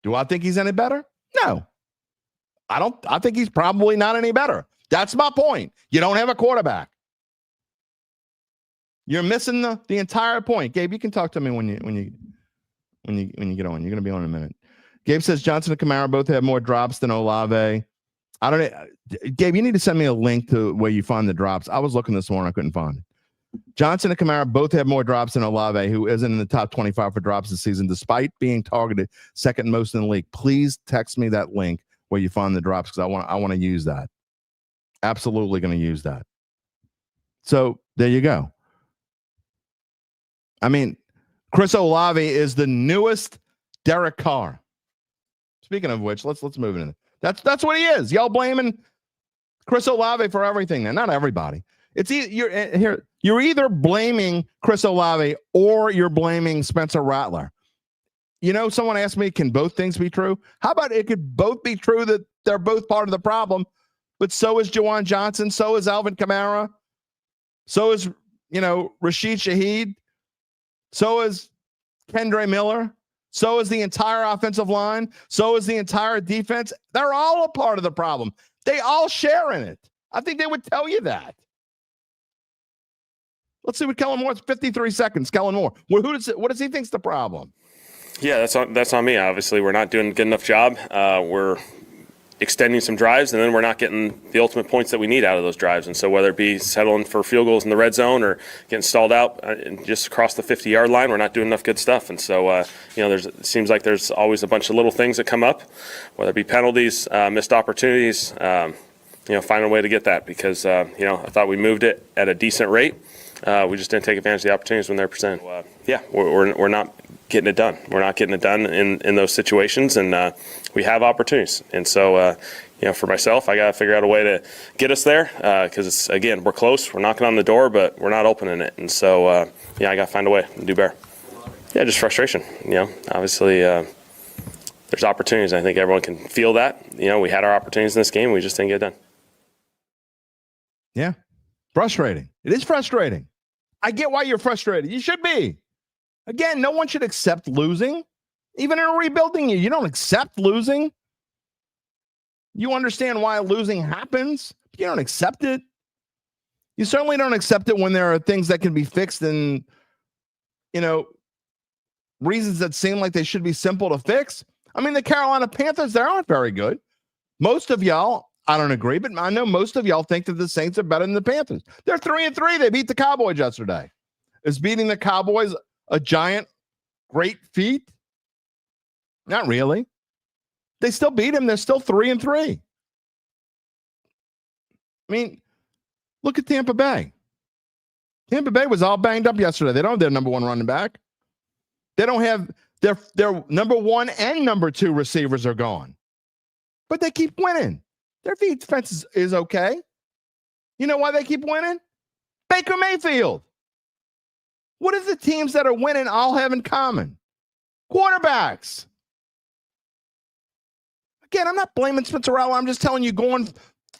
Do I think he's any better? No. I think he's probably not any better. That's my point. You don't have a quarterback. You're missing the entire point. Gabe, you can talk to me when you get on. You're going to be on in a minute. Gabe says Johnson and Kamara both have more drops than Olave. I don't know. Gabe, you need to send me a link to where you find the drops. I was looking this morning. I couldn't find it. Johnson and Kamara both have more drops than Olave, who isn't in the top 25 for drops this season, despite being targeted second most in the league. Please text me that link where you find the drops, because I want to use that. Absolutely going to use that. So there you go. I mean, Chris Olave is the newest Derek Carr. Speaking of which, let's move into that's what he is. Y'all blaming Chris Olave for everything. Now, not everybody. It's you're either blaming Chris Olave or you're blaming Spencer Rattler. You know, someone asked me, can both things be true? How about it could both be true that they're both part of the problem, but so is Juwan Johnson, so is Alvin Kamara, so is, Rashid Shaheed, so is Kendre Miller, so is the entire offensive line, so is the entire defense. They're all a part of the problem. They all share in it. I think they would tell you that. Let's see what Kellen Moore's 53 seconds. Kellen Moore. What does he think's the problem? Yeah, that's on me. Obviously, we're not doing a good enough job. We're extending some drives, and then we're not getting the ultimate points that we need out of those drives. And so whether it be settling for field goals in the red zone or getting stalled out just across the 50-yard line, we're not doing enough good stuff. And so, it seems like there's always a bunch of little things that come up, whether it be penalties, missed opportunities, find a way to get that because, I thought we moved it at a decent rate. We just didn't take advantage of the opportunities when they're presented. We're not getting it done. We're not getting it done in those situations, and we have opportunities. And so, for myself, I got to figure out a way to get us there because, again, we're close. We're knocking on the door, but we're not opening it. And so, I got to find a way to do better. Yeah, just frustration. Obviously, there's opportunities. I think everyone can feel that. We had our opportunities in this game. We just didn't get it done. Yeah, frustrating. It is frustrating. I get why you're frustrated. You should be. Again, no one should accept losing. Even in a rebuilding year, you don't accept losing. You understand why losing happens. But you don't accept it. You certainly don't accept it when there are things that can be fixed and, reasons that seem like they should be simple to fix. I mean, the Carolina Panthers, they aren't very good. Most of y'all, I don't agree, but I know most of y'all think that the Saints are better than the Panthers. They're 3-3. They beat the Cowboys yesterday. Is beating the Cowboys a giant, great feat? Not really. They still beat him. They're still 3-3. I mean, look at Tampa Bay. Tampa Bay was all banged up yesterday. They don't have their number one running back. They don't have their number one and number two receivers are gone. But they keep winning. Their defense is okay. You know why they keep winning? Baker Mayfield. What do the teams that are winning all have in common? Quarterbacks. Again, I'm not blaming Spencer Rattler. I'm just telling you going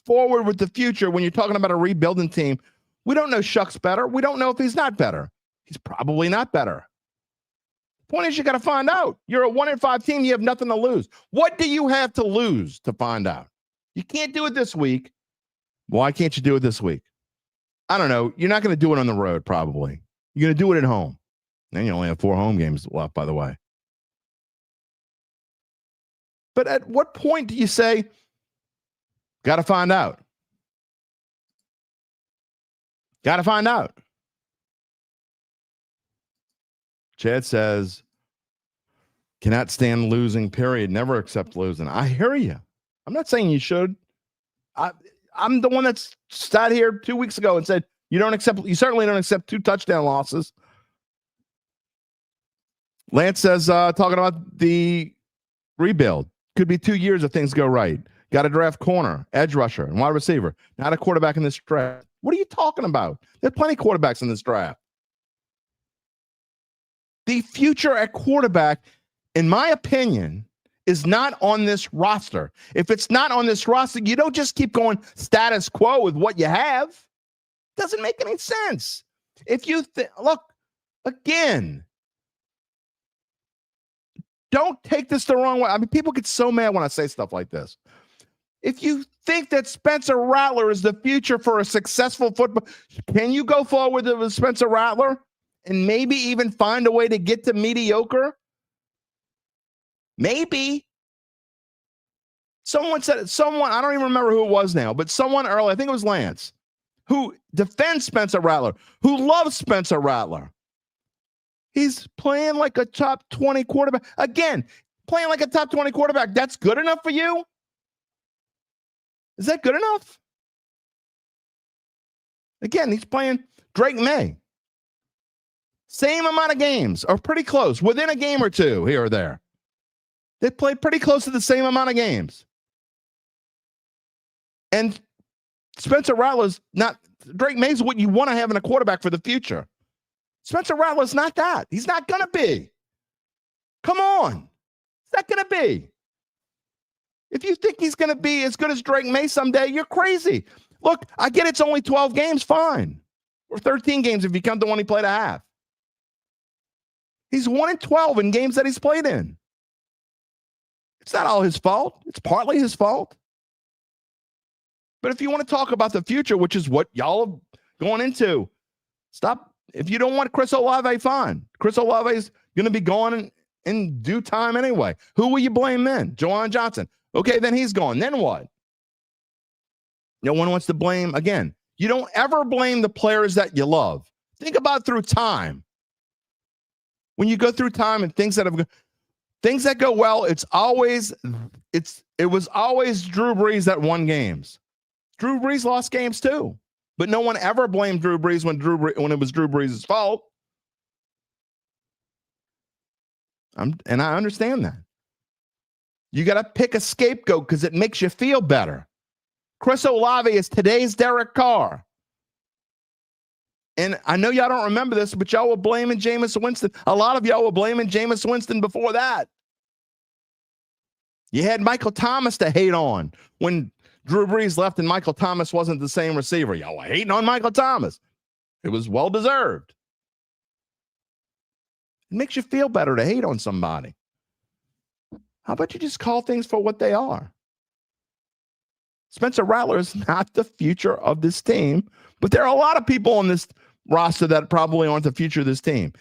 forward with the future when you're talking about a rebuilding team, we don't know Shuck's better. We don't know if he's not better. He's probably not better. The point is you got to find out. You're a 1-5 team. You have nothing to lose. What do you have to lose to find out? You can't do it this week. Why can't you do it this week? I don't know. You're not going to do it on the road, probably. You're going to do it at home. And you only have 4 home games left, by the way. But at what point do you say, got to find out? Got to find out. Chad says, cannot stand losing, period. Never accept losing. I hear you. I'm not saying you should. I'm the one that sat here 2 weeks ago and said, you certainly don't accept 2 touchdown losses. Lance says, talking about the rebuild. Could be 2 years if things go right. Got to draft corner, edge rusher, and wide receiver. Not a quarterback in this draft. What are you talking about? There's plenty of quarterbacks in this draft. The future at quarterback, in my opinion, is not on this roster. If it's not on this roster, you don't just keep going status quo with what you have. It doesn't make any sense. If you look, again, don't take this the wrong way. I mean, people get so mad when I say stuff like this. If you think that Spencer Rattler is the future for a successful football, can you go forward with Spencer Rattler and maybe even find a way to get to mediocre? Maybe. Someone said it. I don't even remember who it was now, but someone earlier, I think it was Lance, who defends Spencer Rattler, who loves Spencer Rattler. He's playing like a top 20 quarterback. Again, playing like a top 20 quarterback, that's good enough for you? Is that good enough? Again, he's playing Drake May. Same amount of games, or pretty close, within a game or two here or there. They play pretty close to the same amount of games. And Spencer Rattler's not, Drake May's what you want to have in a quarterback for the future. Spencer Rattler's not that. He's not going to be. Come on. He's not going to be. If you think he's going to be as good as Drake May someday, you're crazy. Look, I get it's only 12 games, fine. Or 13 games if you count the one he played a half. He's 1-12 in games that he's played in. It's not all his fault. It's partly his fault. But if you want to talk about the future, which is what y'all are going into, stop If you don't want Chris Olave, fine. Chris Olave is going to be gone in due time anyway. Who will you blame then? Juwan Johnson. Okay, then he's gone. Then what? No one wants to blame. Again, you don't ever blame the players that you love. Think about through time. When you go through time and things that go well, it was always Drew Brees that won games. Drew Brees lost games too. But no one ever blamed Drew Brees when it was Drew Brees' fault. And I understand that. You got to pick a scapegoat because it makes you feel better. Chris Olave is today's Derek Carr. And I know y'all don't remember this, but y'all were blaming Jameis Winston. A lot of y'all were blaming Jameis Winston before that. You had Michael Thomas to hate on when Drew Brees left and Michael Thomas wasn't the same receiver. Y'all were hating on Michael Thomas. It was well-deserved. It makes you feel better to hate on somebody. How about you just call things for what they are? Spencer Rattler is not the future of this team, but there are a lot of people on this roster that probably aren't the future of this team.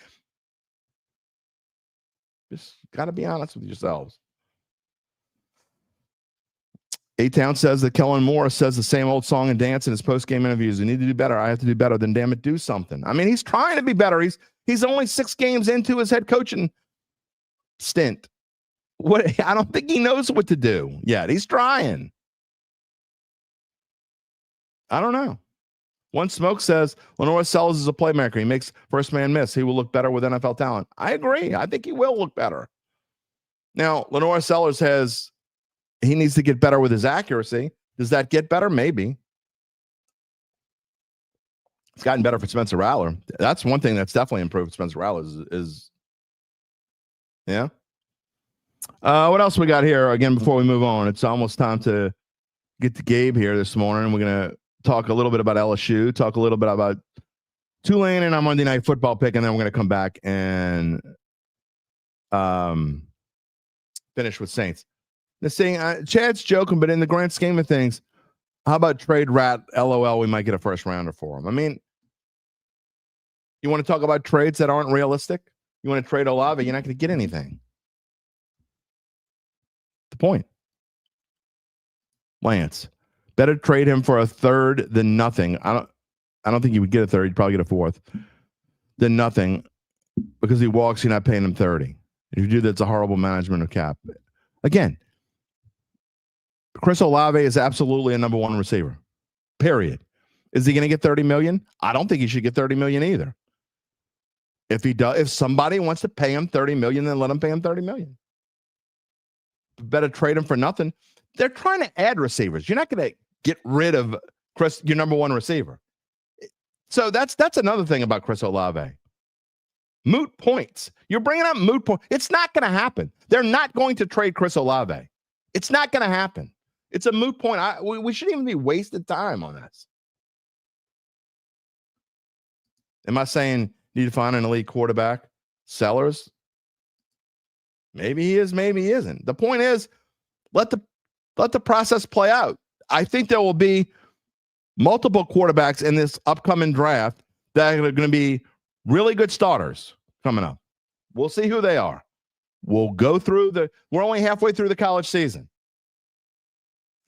Just got to be honest with yourselves. A-Town says that Kellen Moore says the same old song and dance in his post-game interviews. You need to do better. I have to do better. Then damn it, do something. I mean, he's trying to be better. He's only 6 games into his head coaching stint. I don't think he knows what to do yet. He's trying. I don't know. One Smoke says Lenore Sellers is a playmaker. He makes first man miss. He will look better with NFL talent. I agree. I think he will look better. Now, Lenore Sellers he needs to get better with his accuracy. Does that get better? Maybe. It's gotten better for Spencer Rattler. That's one thing that's definitely improved Spencer Rattler is yeah. What else we got here? Again, before we move on, it's almost time to get to Gabe here this morning. We're going to talk a little bit about LSU, talk a little bit about Tulane and our Monday Night Football pick, and then we're going to come back and finish with Saints. They're saying, Chad's joking, but in the grand scheme of things, how about trade Rat? LOL, we might get a first rounder for him. I mean, you want to talk about trades that aren't realistic? You want to trade Olave, you're not going to get anything. The point. Lance, better trade him for a third than nothing. I don't think you would get a third. You'd probably get a fourth than nothing because he walks. You're not paying him 30. If you do, that's a horrible management of cap. Again, Chris Olave is absolutely a number 1 receiver. Period. Is he going to get $30 million? I don't think he should get $30 million either. If he does, if somebody wants to pay him $30 million, then let him pay him $30 million. Better trade him for nothing. They're trying to add receivers. You're not going to get rid of Chris, your number 1 receiver. So that's another thing about Chris Olave. Moot points. You're bringing up moot points. It's not going to happen. They're not going to trade Chris Olave. It's not going to happen. It's a moot point. We shouldn't even be wasted time on this. Am I saying need to find an elite quarterback? Sellers? Maybe he is, maybe he isn't. The point is, let the process play out. I think there will be multiple quarterbacks in this upcoming draft that are going to be really good starters coming up. We'll see who they are. We'll go through we're only halfway through the college season.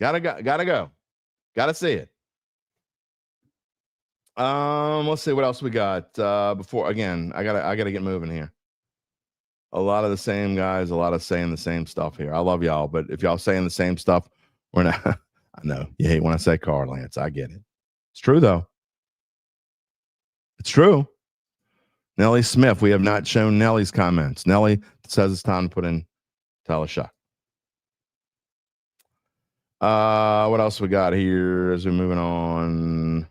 Gotta go. Gotta see it. Let's see what else we got. Before again, I gotta get moving here. A lot of the same guys, a lot of saying the same stuff here. I love y'all, but if y'all saying the same stuff, we're not. I know you hate when I say Carr, Lance. I get it. It's true though. It's true. Nellie Smith, we have not shown Nellie's comments. Nellie says it's time to put in Tyler Shuck. What else we got here as we're moving on?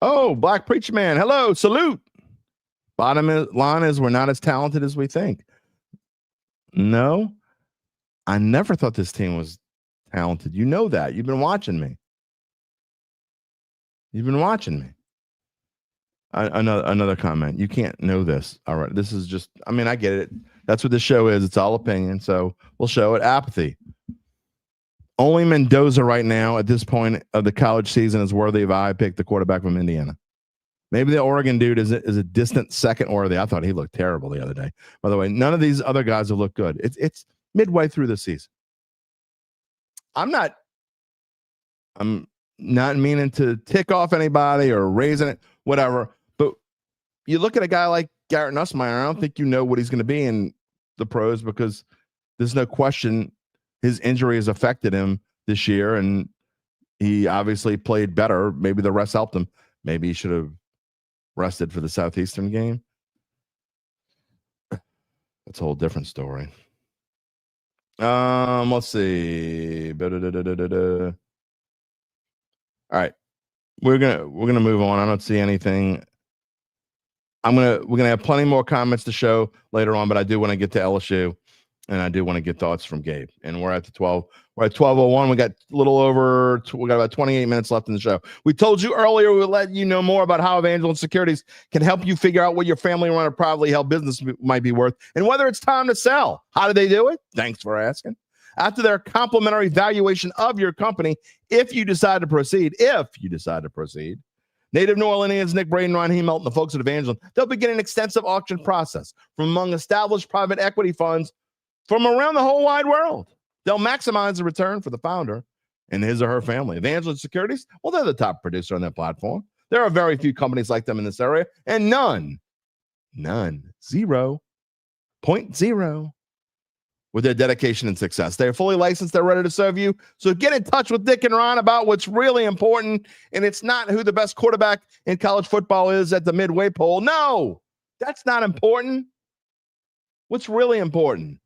Oh, Black Preacher Man. Hello, salute. Bottom line is we're not as talented as we think. No, I never thought this team was talented. You know that. You've been watching me. Another comment. You can't know this. All right. This is just, I mean, I get it. That's what this show is. It's all opinion. So we'll show it. Apathy. Only Mendoza right now at this point of the college season is worthy of I pick the quarterback from Indiana. Maybe the Oregon dude is a distant second worthy. I thought he looked terrible the other day. By the way, none of these other guys have looked good. It's midway through the season. I'm not meaning to tick off anybody or raising it, whatever. But you look at a guy like Garrett Nussmeier, I don't think you know what he's going to be in the pros because there's no question his injury has affected him this year, and he obviously played better. Maybe the rest helped him. Maybe he should have rested for the Southeastern game. That's a whole different story. Let's see. All right. We're gonna move on. I don't see anything. We're gonna have plenty more comments to show later on, but I do want to get to LSU, and I do want to get thoughts from Gabe. And we're at the 12. We're at 12:01. We got about 28 minutes left in the show. We told you earlier we would let you know more about how Evangeline Securities can help you figure out what your family-run or privately held business might be worth and whether it's time to sell. How do they do it? Thanks for asking. After their complimentary valuation of your company, if you decide to proceed, native New Orleanians Nick Braden, Ron Hemelt, and the folks at Evangeline, they'll begin an extensive auction process from among established private equity funds from around the whole wide world. They'll maximize the return for the founder and his or her family. Evangeline Securities, well, they're the top producer on their platform. There are very few companies like them in this area, and none, 0.0, with their dedication and success. They're fully licensed. They're ready to serve you. So get in touch with Dick and Ron about what's really important, and it's not who the best quarterback in college football is at the midway poll. No, that's not important. What's really important?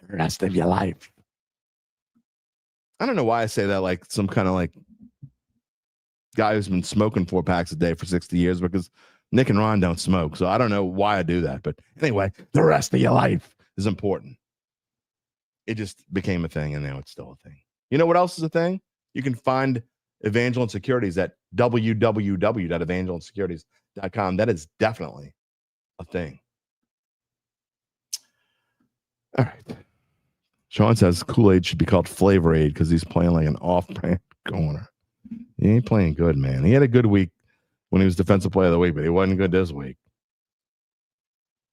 The rest of your life. I don't know why I say that like some kind of like guy who's been smoking 4 packs a day for 60 years because Nick and Ron don't smoke. So I don't know why I do that. But anyway, the rest of your life is important. It just became a thing, and now it's still a thing. You know what else is a thing? You can find Evangeline Securities at www.evangelinesecurities.com. That is definitely a thing. All right. Sean says Kool-Aid should be called Flavor Aid because he's playing like an off-brand corner. He ain't playing good, man. He had a good week when he was Defensive Player of the Week, but he wasn't good this week.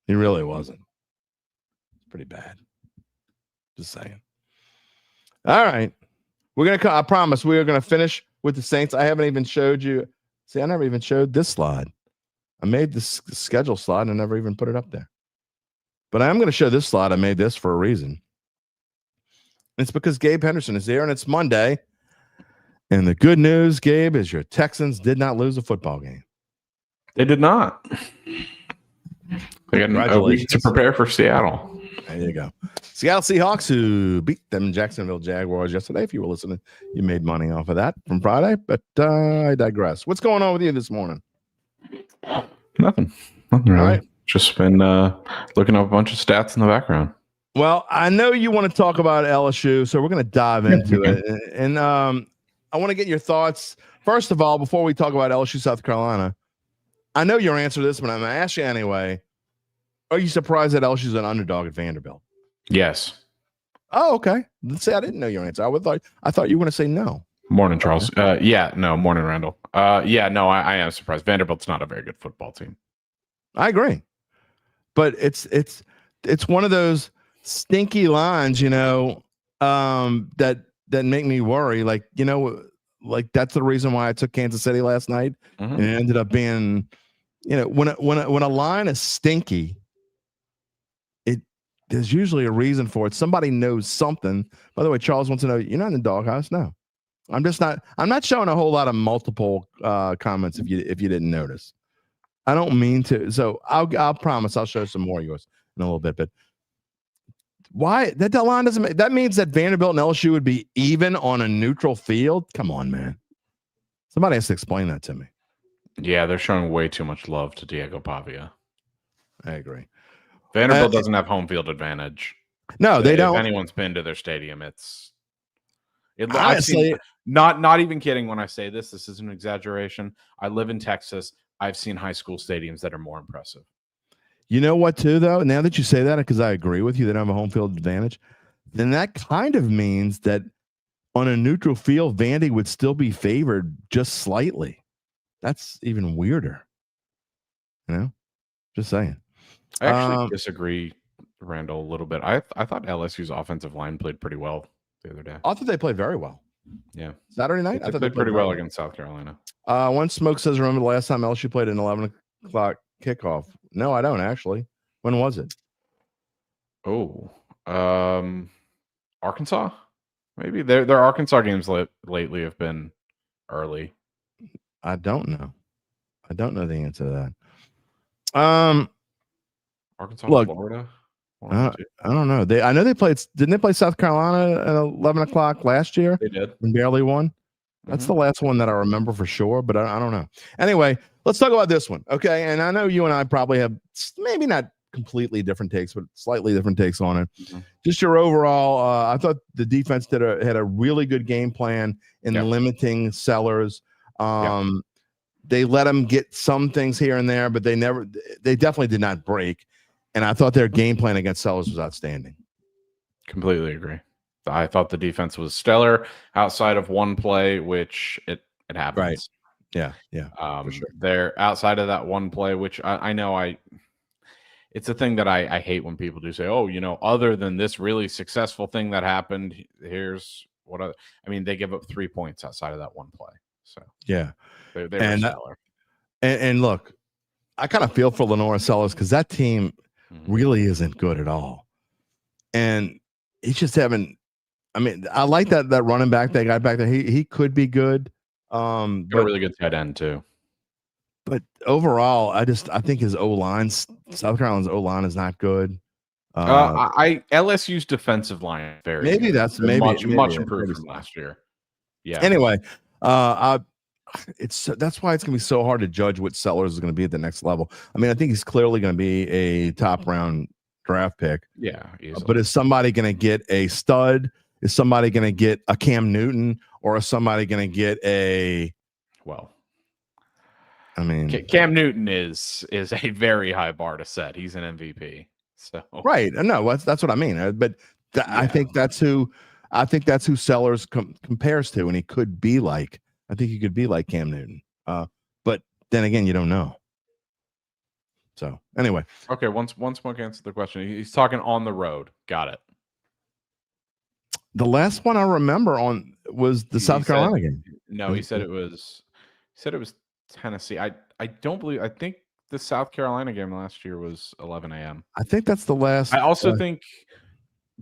He really wasn't. It's pretty bad. Just saying. All right. I promise we are going to finish with the Saints. I haven't even showed you. See, I never even showed this slide. I made this schedule slide and I never even put it up there. But I am going to show this slide. I made this for a reason. It's because Gabe Henderson is here, and it's Monday. And the good news, Gabe, is your Texans did not lose a football game. They did not. They got a week to prepare for Seattle. There you go. Seattle Seahawks, who beat them Jacksonville Jaguars yesterday. If you were listening, you made money off of that from Friday. But I digress. What's going on with you this morning? Nothing really. All right. Just been looking up a bunch of stats in the background. Well, I know you want to talk about LSU, so we're going to dive into it. And I want to get your thoughts. First of all, before we talk about LSU, South Carolina, I know your answer to this, but I'm going to ask you anyway. Are you surprised that LSU's an underdog at Vanderbilt? Yes. Oh, okay. Let's say I didn't know your answer. I thought you were going to say no. Morning, Charles. Morning, Randall. I am surprised. Vanderbilt's not a very good football team. I agree. But it's one of those stinky lines, that make me worry. Like that's the reason why I took Kansas City last night, and it ended up being, when a line is stinky, there's usually a reason for it. Somebody knows something. By the way, Charles wants to know, you're not in the doghouse. No, I'm not showing a whole lot of multiple comments if you didn't notice. I don't mean to. So I'll promise I'll show some more of yours in a little bit. But why that line doesn't make, that means that Vanderbilt and LSU would be even on a neutral field? Come on, man. Somebody has to explain that to me. Yeah, they're showing way too much love to Diego Pavia. I agree. Vanderbilt doesn't have home field advantage. No, they don't. If anyone's been to their stadium, honestly, I've seen, not even kidding when I say this. This is an exaggeration. I live in Texas. I've seen high school stadiums that are more impressive. You know what, too, though? Now that you say that, because I agree with you, they don't have a home field advantage, then that kind of means that on a neutral field, Vandy would still be favored just slightly. That's even weirder. Just saying. I actually disagree, Randall, a little bit. I thought LSU's offensive line played pretty well the other day. I thought they played very well. Yeah. Saturday night, I thought they played pretty well against South Carolina. One Smoke says, remember the last time LSU played an 11 o'clock kickoff? No, I don't actually. When was it? Oh, Arkansas? Maybe their Arkansas games lately have been early. I don't know. I don't know the answer to that. Arkansas, look, Florida. I don't know. I know they played. Didn't they play South Carolina at 11 o'clock last year? They did. And barely won. That's the last one that I remember for sure, but I don't know. Anyway, let's talk about this one, okay? And I know you and I probably have maybe not completely different takes, but slightly different takes on it. Just your overall, I thought the defense had a really good game plan in limiting Sellers. They let them get some things here and there, but they definitely did not break. And I thought their game plan against Sellers was outstanding. Completely agree. I thought the defense was stellar outside of one play, which it happens. Right. Yeah. For sure. They're outside of that one play, which I know it's a thing that I hate when people do say, oh, other than this really successful thing that happened, here's what they give up 3 points outside of that one play. So yeah, they were stellar. And look, I kind of feel for Lenora Sellers because that team really isn't good at all. And he's just having, I like that running back they got back there. He could be good. Got a really good tight end too. But overall, I think his O-line, South Carolina's O-line is not good. LSU's defensive line very maybe good. That's much improved from last year. Yeah. Anyway, that's why it's gonna be so hard to judge what Sellers is gonna be at the next level. I think he's clearly gonna be a top round draft pick. Yeah, easily. But is somebody gonna get a stud? Is somebody gonna get a Cam Newton, or is somebody gonna get a Cam Newton is a very high bar to set. He's an MVP. So right. No, that's what I mean. But I think that's who Sellers compares to, and he could be like. I think he could be like Cam Newton. But then again, you don't know. So anyway, okay. Once Smoke answered the question, he's talking on the road. Got it. The last one I remember was the South Carolina game. No, he said it was Tennessee. I don't believe. I think the South Carolina game last year was 11 a.m. I think that's the last. I also think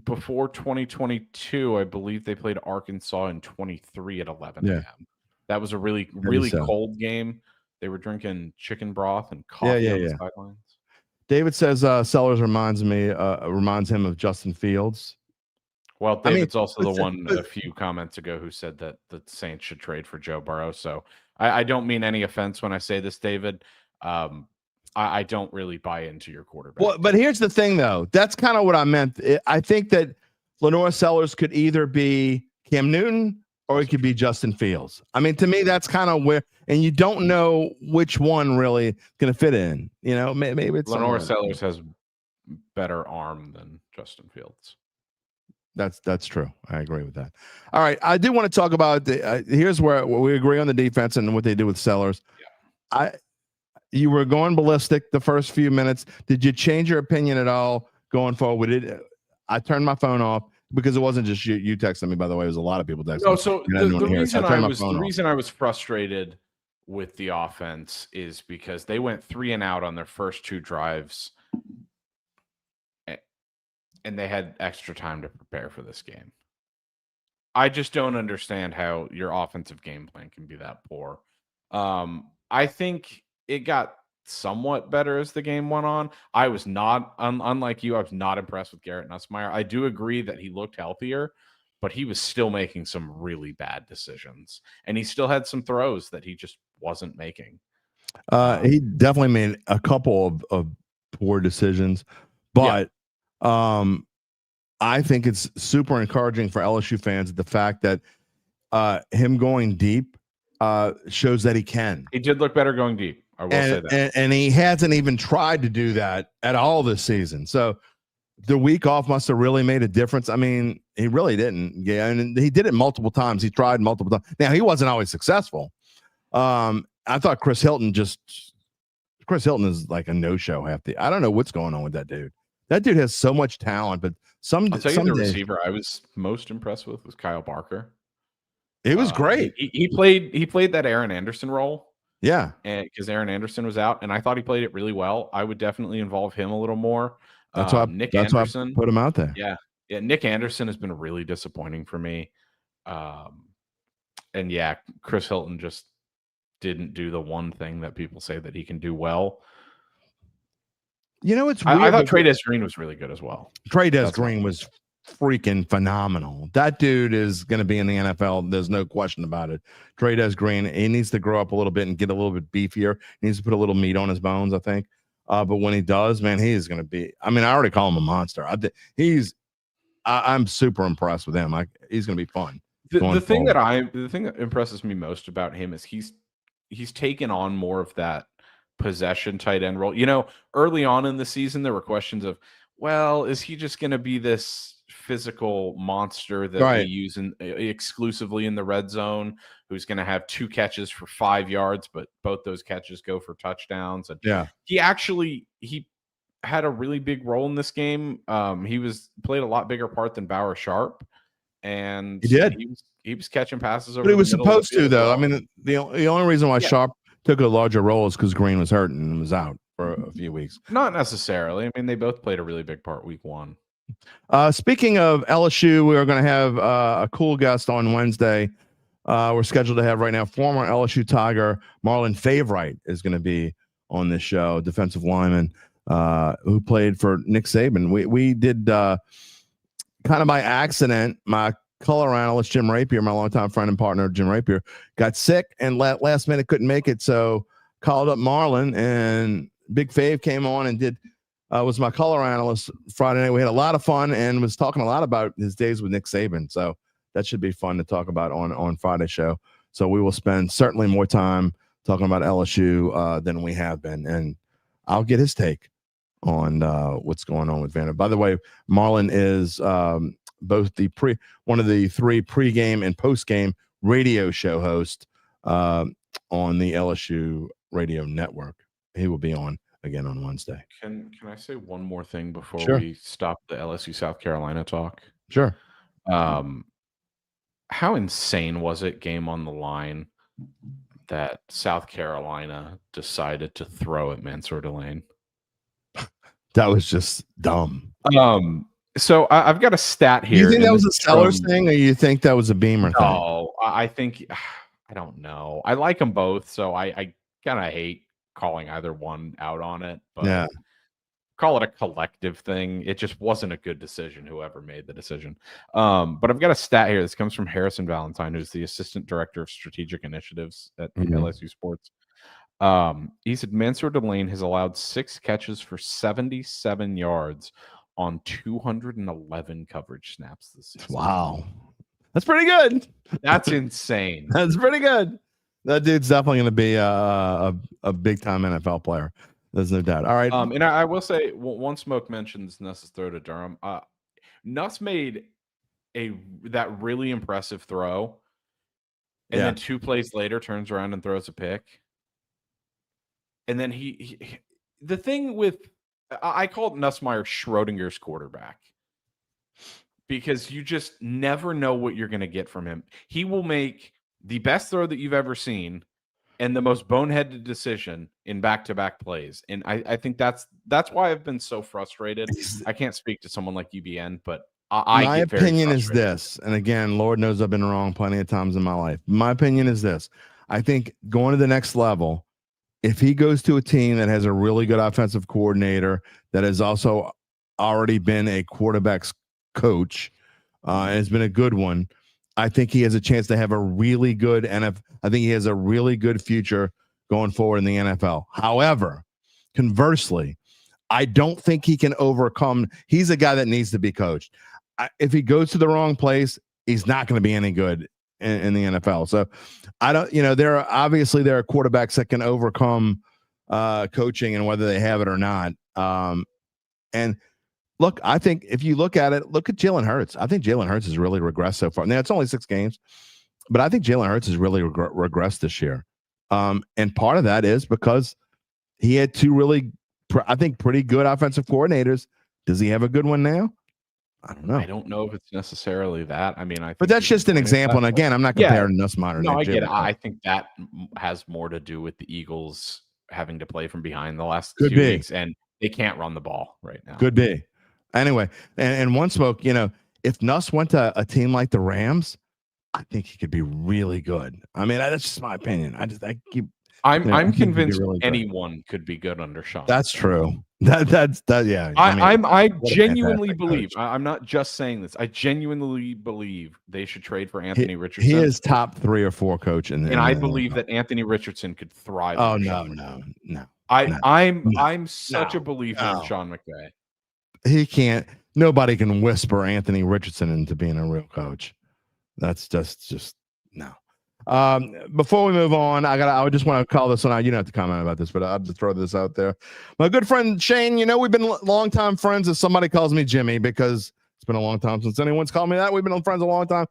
before 2022, I believe they played Arkansas in 23 at 11 a.m. That was a really cold game. They were drinking chicken broth and coffee on the sidelines. David says Sellers reminds him of Justin Fields. Well, David's also the one a few comments ago who said that the Saints should trade for Joe Burrow. So I don't mean any offense when I say this, David. I don't really buy into your quarterback. Well, but here's the thing, though. That's kind of what I meant. I think that Lenora Sellers could either be Cam Newton or it could be Justin Fields. To me, that's kind of where, and you don't know which one really going to fit in. Maybe it's Lenora Sellers has better arm than Justin Fields. That's true. I agree with that. All right. I do want to talk about here's where we agree on the defense and what they do with Sellers. Yeah. You were going ballistic the first few minutes. Did you change your opinion at all going forward? I turned my phone off because it wasn't just you texting me, by the way. It was a lot of people texting me. No, so the reason I was frustrated with the offense is because they went 3 and out on their first 2 drives. And they had extra time to prepare for this game. I just don't understand how your offensive game plan can be that poor. I think it got somewhat better as the game went on. I was not, unlike you, I was not impressed with Garrett Nussmeier. I do agree that he looked healthier, but he was still making some really bad decisions. And he still had some throws that he just wasn't making. He definitely made a couple of poor decisions, but I think it's super encouraging for LSU fans, the fact that him going deep shows that he can. He did look better going deep. I will say that. And he hasn't even tried to do that at all this season. So the week off must have really made a difference. He really didn't. Yeah, and he did it multiple times. He tried multiple times. Now, he wasn't always successful. I thought Chris Hilton Chris Hilton is like a no-show I don't know what's going on with that dude. That dude has so much talent, but I'll tell you, the days, receiver I was most impressed with was Kyle Barker. it was great. He played that Aaron Anderson role. Yeah. And because Aaron Anderson was out, and I thought he played it really well. I would definitely involve him a little more. That's why Nick that's why I Anderson, put him out there. yeah. Nick Anderson has been really disappointing for me. And yeah, Chris Hilton just didn't do the one thing that people say that he can do well. You know, it's weird. I thought Trey Green was really good as well. Trey Green was freaking phenomenal. That dude is going to be in the NFL. There's no question about it. Trey Green, he needs to grow up a little bit and get a little bit beefier. He needs to put a little meat on his bones, I think. But when he does, man, he is going to be. I mean, I already call him a monster. I'm super impressed with him. He's going to be fun. The thing that impresses me most about him is he's taken on more of that possession tight end role. You know, early on in the season, there were questions of, well, is he just going to be this physical monster that we use exclusively in the red zone, who's going to have 2 catches for 5 yards, but both those catches go for touchdowns? And he had a really big role in this game. He played a lot bigger part than Bauer Sharp, and he was catching passes over. But he was supposed to, though. I mean, the only reason why Sharp took a larger role is because Green was hurt and was out for a few weeks. Not necessarily. I mean, they both played a really big part week 1. Speaking of LSU, we are going to have a cool guest on Wednesday. We're scheduled to have right now former LSU Tiger Marlon Favorite is going to be on this show, defensive lineman who played for Nick Saban. We did kind of by accident. My color analyst Jim Rapier, my longtime friend and partner Jim Rapier, got sick and last minute couldn't make it, so called up Marlon, and Big Fave came on and did was my color analyst Friday night. We had a lot of fun and was talking a lot about his days with Nick Saban, so that should be fun to talk about on Friday's show. So we will spend certainly more time talking about LSU than we have been, and I'll get his take on what's going on with Vanderbilt. By the way, Marlon is both one of the 3 pregame and postgame radio show hosts on the LSU radio network. He will be on again on Wednesday. Can I say one more thing before we stop the LSU South Carolina talk? Sure. How insane was it, game on the line, that South Carolina decided to throw at Mansour Delane? That was just dumb. So I've got a stat here. You think that was a Sellers thing, or you think that was a Beamer thing? No, I think I don't know. I like them both, so I kind of hate calling either one out on it. But call it a collective thing. It just wasn't a good decision, whoever made the decision. But I've got a stat here. This comes from Harrison Valentine, who's the assistant director of strategic initiatives at LSU Sports. He said Mansour Delane has allowed 6 catches for 77 yards on 211 coverage snaps this season. Wow. That's pretty good. That's insane. That's pretty good. That dude's definitely going to be a big-time NFL player. There's no doubt. All right. And I will say, one Smoke mentions Nuss's throw to Durham. Nuss made that really impressive throw, and then 2 plays later turns around and throws a pick. And then the thing with, I called Nussmeier Schrodinger's quarterback, because you just never know what you're going to get from him. He will make the best throw that you've ever seen and the most boneheaded decision in back-to-back plays. And I think that's why I've been so frustrated. I can't speak to someone like UBN, but my opinion is this, and again, Lord knows I've been wrong plenty of times in my life. My opinion is this. I think going to the next level, if he goes to a team that has a really good offensive coordinator, that has also already been a quarterback's coach, and has been a good one, I think he has a chance to have a really good NFL. I think he has a really good future going forward in the NFL. However, conversely, I don't think he can overcome. He's a guy that needs to be coached. If he goes to the wrong place, he's not going to be any good in the NFL. So I don't, there are quarterbacks that can overcome coaching, and whether they have it or not. And look, I think if you look at it, look at Jalen Hurts. I think Jalen Hurts has really regressed so far. Now, it's only 6 games, but I think Jalen Hurts has really regressed this year. And part of that is because He had two really, I think, pretty good offensive coordinators. Does he have a good one now? I don't know. I don't know if it's necessarily that. I mean, but that's just an example. And again, I'm not comparing Nussmeier. No, I get it. I think that has more to do with the Eagles having to play from behind the last 2 weeks, and they can't run the ball right now. Could be. Anyway, and one spoke, if Nuss went to a team like the Rams, I think he could be really good. I mean, that's just my opinion. I'm convinced anyone could be good under Sean. That's true. That's yeah. I genuinely believe. I'm not just saying this. I genuinely believe they should trade for Anthony Richardson. He is top 3 or 4 coach and I believe that Anthony Richardson could thrive. Oh no. I'm such a believer in Sean McVay. He can't. Nobody can whisper Anthony Richardson into being a real coach. That's just no. Before we move on, I just want to call this one out. You don't have to comment about this, but I have to throw this out there. My good friend Shane, we've been longtime friends. If somebody calls me Jimmy, because it's been a long time since anyone's called me that. We've been friends a long time.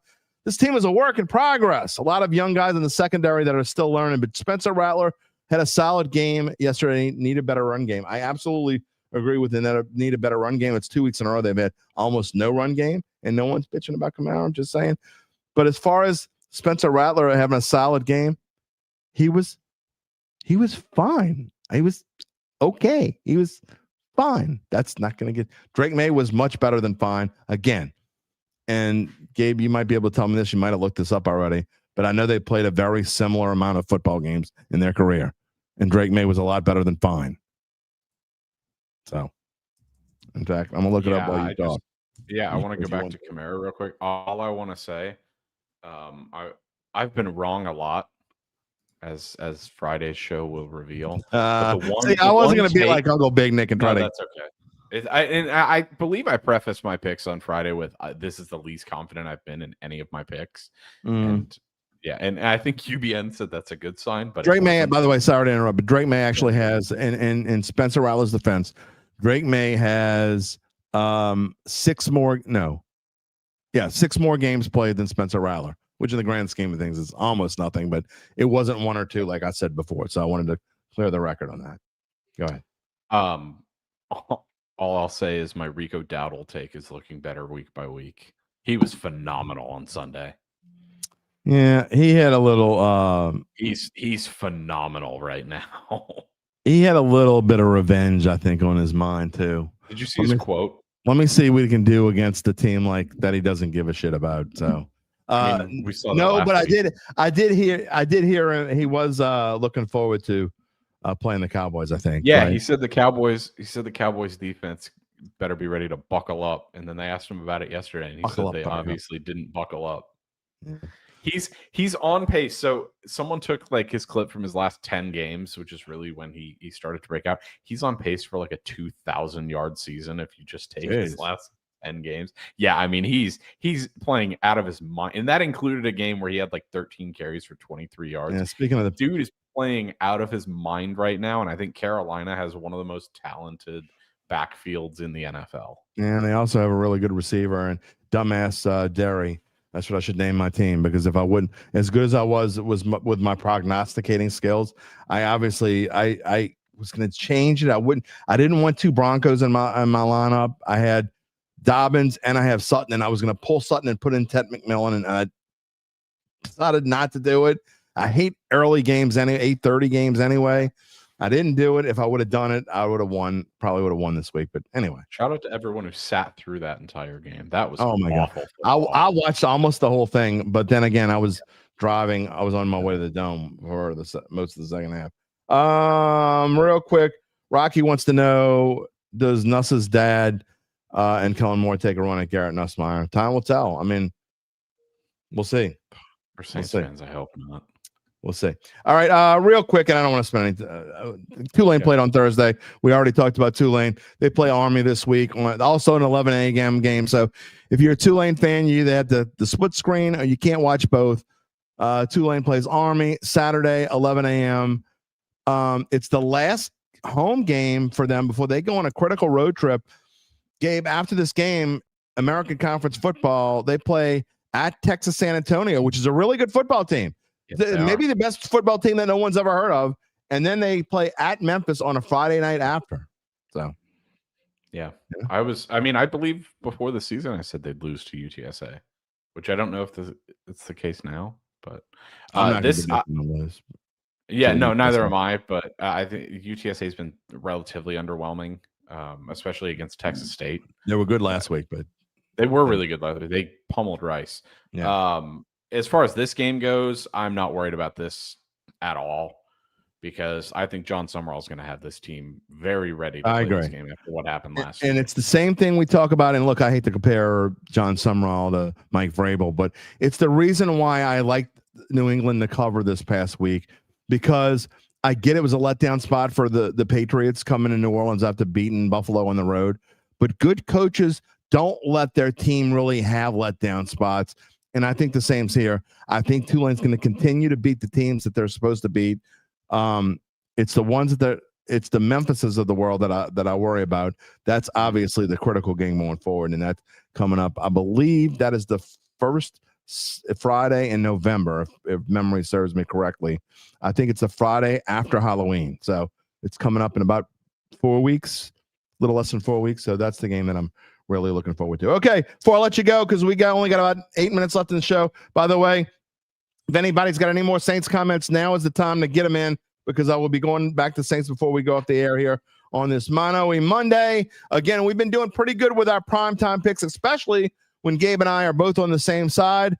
This team is a work in progress. A lot of young guys in the secondary that are still learning, but Spencer Rattler had a solid game yesterday. Need a better run game. I absolutely agree with him that need a better run game. It's 2 weeks in a row they've had almost no run game, and no one's bitching about Kamara. I'm just saying. But as far as Spencer Rattler having a solid game, he was fine. He was okay. He was fine. That's not going to get. Drake May was much better than fine again. And Gabe, you might be able to tell me this. You might have looked this up already, but I know they played a very similar amount of football games in their career, and Drake May was a lot better than fine. So, in fact, I'm gonna look it up while you talk. I want to go back to Kamara real quick. All I want to say, I've been wrong a lot, as Friday's show will reveal. I wasn't gonna be like Uncle Big Nick and try to. That's okay. I believe I prefaced my picks on Friday with this is the least confident I've been in any of my picks, and I think UBN said that's a good sign. But Drake May, by the way, sorry to interrupt, but Drake May actually has, in Spencer Rattler's defense, Drake May has 6 more games played than Spencer Rattler, which in the grand scheme of things is almost nothing, but it wasn't 1 or 2 like I said before. So I wanted to clear the record on that. Go ahead. All I'll say is my Rico Dowdle take is looking better week by week. He was phenomenal on Sunday. Yeah, he had a little he's phenomenal right now. He had a little bit of revenge, I think, on his mind too. Did you see his quote? Let me see what he can do against the team like that he doesn't give a shit about. So we saw that but week. I did hear him. He was looking forward to playing the Cowboys, I think. Yeah, right? he said the Cowboys defense better be ready to buckle up. And then they asked him about it yesterday, and he said they obviously didn't buckle up. Yeah. He's on pace. So someone took like his clip from his last 10 games, which is really when he started to break out. He's on pace for like a 2,000-yard season if you just take his last 10 games. Yeah, I mean he's playing out of his mind, and that included a game where he had like 13 carries for 23 yards. Yeah, speaking of the dude is playing out of his mind right now, and I think Carolina has one of the most talented backfields in the NFL. And they also have a really good receiver and dumbass Derry. That's what I should name my team, because if I wouldn't, as good as I was with my prognosticating skills, I was going to change it. I didn't want 2 Broncos in my lineup. I had Dobbins and I have Sutton, and I was going to pull Sutton and put in Ted McMillan, and I decided not to do it. I hate early games, 8:30 games anyway. I didn't do it. If I would have done it, I would have won. Probably would have won this week. But anyway, shout out to everyone who sat through that entire game. That was my awful. God. I watched almost the whole thing, but then again, I was driving. I was on my way to the Dome for most of the second half. Real quick, Rocky wants to know: does Nuss's dad and Kellen Moore take a run at Garrett Nussmeier? Time will tell. I mean, we'll see. For Saints fans, I hope not. We'll see. All right, real quick, and I don't want to spend any. Tulane played on Thursday. We already talked about Tulane. They play Army this week, also an 11 a.m. game. So if you're a Tulane fan, you either have the split screen or you can't watch both. Tulane plays Army Saturday, 11 a.m. It's the last home game for them before they go on a critical road trip. Gabe, after this game, American Conference football, they play at Texas San Antonio, which is a really good football team. Yes, maybe the best football team that no one's ever heard of. and then they play at Memphis on a Friday night after. So, yeah. I believe before the season I said they'd lose to UTSA, which I don't know if it's the case now, but I'm not going to bet them to lose. Yeah, no, neither am I. But I think UTSA has been relatively underwhelming, especially against Texas State. They were good last week, but they were really good last week. They pummeled Rice. Yeah. As far as this game goes, I'm not worried about this at all because I think John Summerall is going to have this team very ready to play this game after what happened last year. And it's the same thing we talk about. And look, I hate to compare John Summerall to Mike Vrabel, but it's the reason why I like New England to cover this past week, because I get it was a letdown spot for the Patriots coming to New Orleans after beating Buffalo on the road. But good coaches don't let their team really have letdown spots. And I think the same's here. I think Tulane's going to continue to beat the teams that they're supposed to beat. It's the ones it's the Memphises of the world that I worry about. That's obviously the critical game going forward, and that's coming up. I believe that is the first Friday in November, if memory serves me correctly. I think it's the Friday after Halloween, so it's coming up in about 4 weeks, a little less than 4 weeks. So that's the game that I'm really looking forward to. Okay, before I let you go, because we only got about 8 minutes left in the show. By the way, if anybody's got any more Saints comments, now is the time to get them in, because I will be going back to Saints before we go off the air here on this Mano E Monday. Again, we've been doing pretty good with our primetime picks, especially when Gabe and I are both on the same side.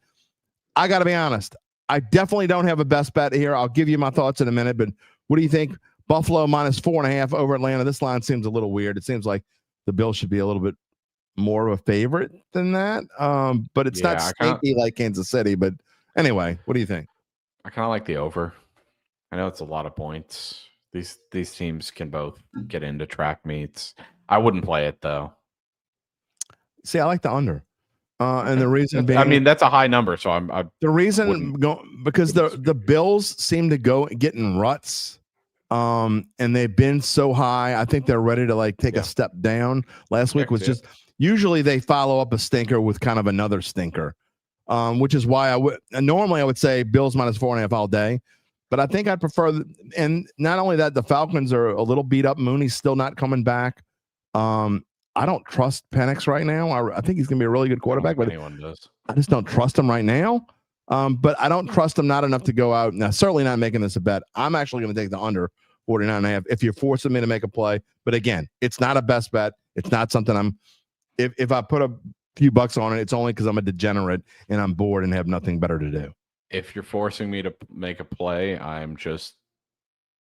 I got to be honest, I definitely don't have a best bet here. I'll give you my thoughts in a minute, but what do you think? Buffalo -4.5 over Atlanta. This line seems a little weird. It seems like the Bills should be a little bit more of a favorite than that, but it's not stinky like Kansas City. But anyway, what do you think? I kind of like the over. I know it's a lot of points. These teams can both get into track meets. I wouldn't play it though. See, I like the under, and the reason being, that's a high number. So the reason because the Bills seem to get in ruts, and they've been so high. I think they're ready to take a step down. Last week was just usually they follow up a stinker with kind of another stinker, which is why I would say Bills -4.5 all day. But I think I'd prefer, and not only that, the Falcons are a little beat up. Mooney's still not coming back. I don't trust Penix right now. I think he's going to be a really good quarterback, but anyone does. I just don't trust him right now. But I don't trust him not enough to go out. Now, certainly not making this a bet. I'm actually going to take the under 49.5 if you're forcing me to make a play. But again, it's not a best bet. It's not something if I put a few bucks on it, it's only because I'm a degenerate and I'm bored and have nothing better to do. If you're forcing me to make a play, I'm just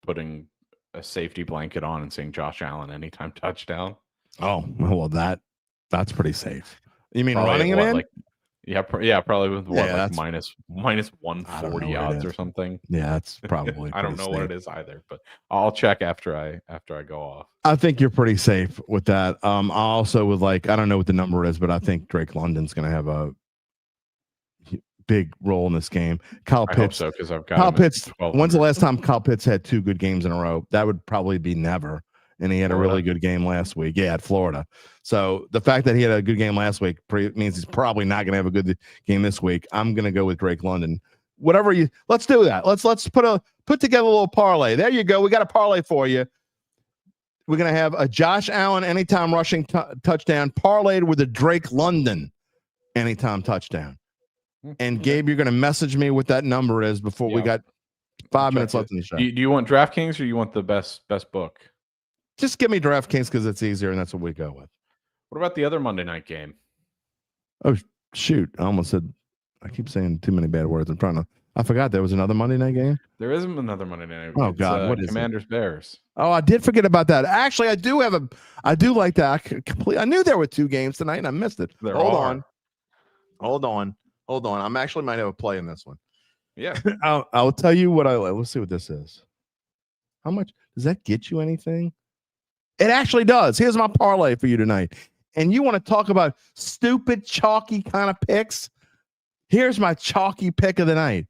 putting a safety blanket on and saying Josh Allen anytime touchdown. Oh, well, that's pretty safe. You mean probably running it in? Probably with minus 140 odds or something. Yeah, that's probably. I don't know what it is either, but I'll check after I go off. I think you're pretty safe with that. I also would I don't know what the number is, but I think Drake London's going to have a big role in this game. Kyle Pitts. I hope so, because I've got Kyle Pitts. When's the last time Kyle Pitts had 2 good games in a row? That would probably be never. And he had a really good game last week. Yeah, at Florida. So the fact that he had a good game last week means he's probably not going to have a good game this week. I'm going to go with Drake London. Let's do that. Let's put together a little parlay. There you go. We got a parlay for you. We're going to have a Josh Allen anytime rushing touchdown parlayed with a Drake London anytime touchdown. And Gabe, you're going to message me what that number is before we got 5 minutes left in the show. Do you want DraftKings or you want the best book? Just give me DraftKings because it's easier, and that's what we go with. What about the other Monday night game? Oh, shoot. I keep saying too many bad words. I forgot there was another Monday night game. There isn't another Monday night. Oh, God. What is Commanders Bears. Oh, I did forget about that. Actually, I do like that. I knew there were 2 games tonight, and I missed it. Hold on. I'm actually might have a play in this one. Yeah. I'll tell you what let's see what this is. How much does that get you anything? It actually does. Here's my parlay for you tonight. And you want to talk about stupid, chalky kind of picks? Here's my chalky pick of the night.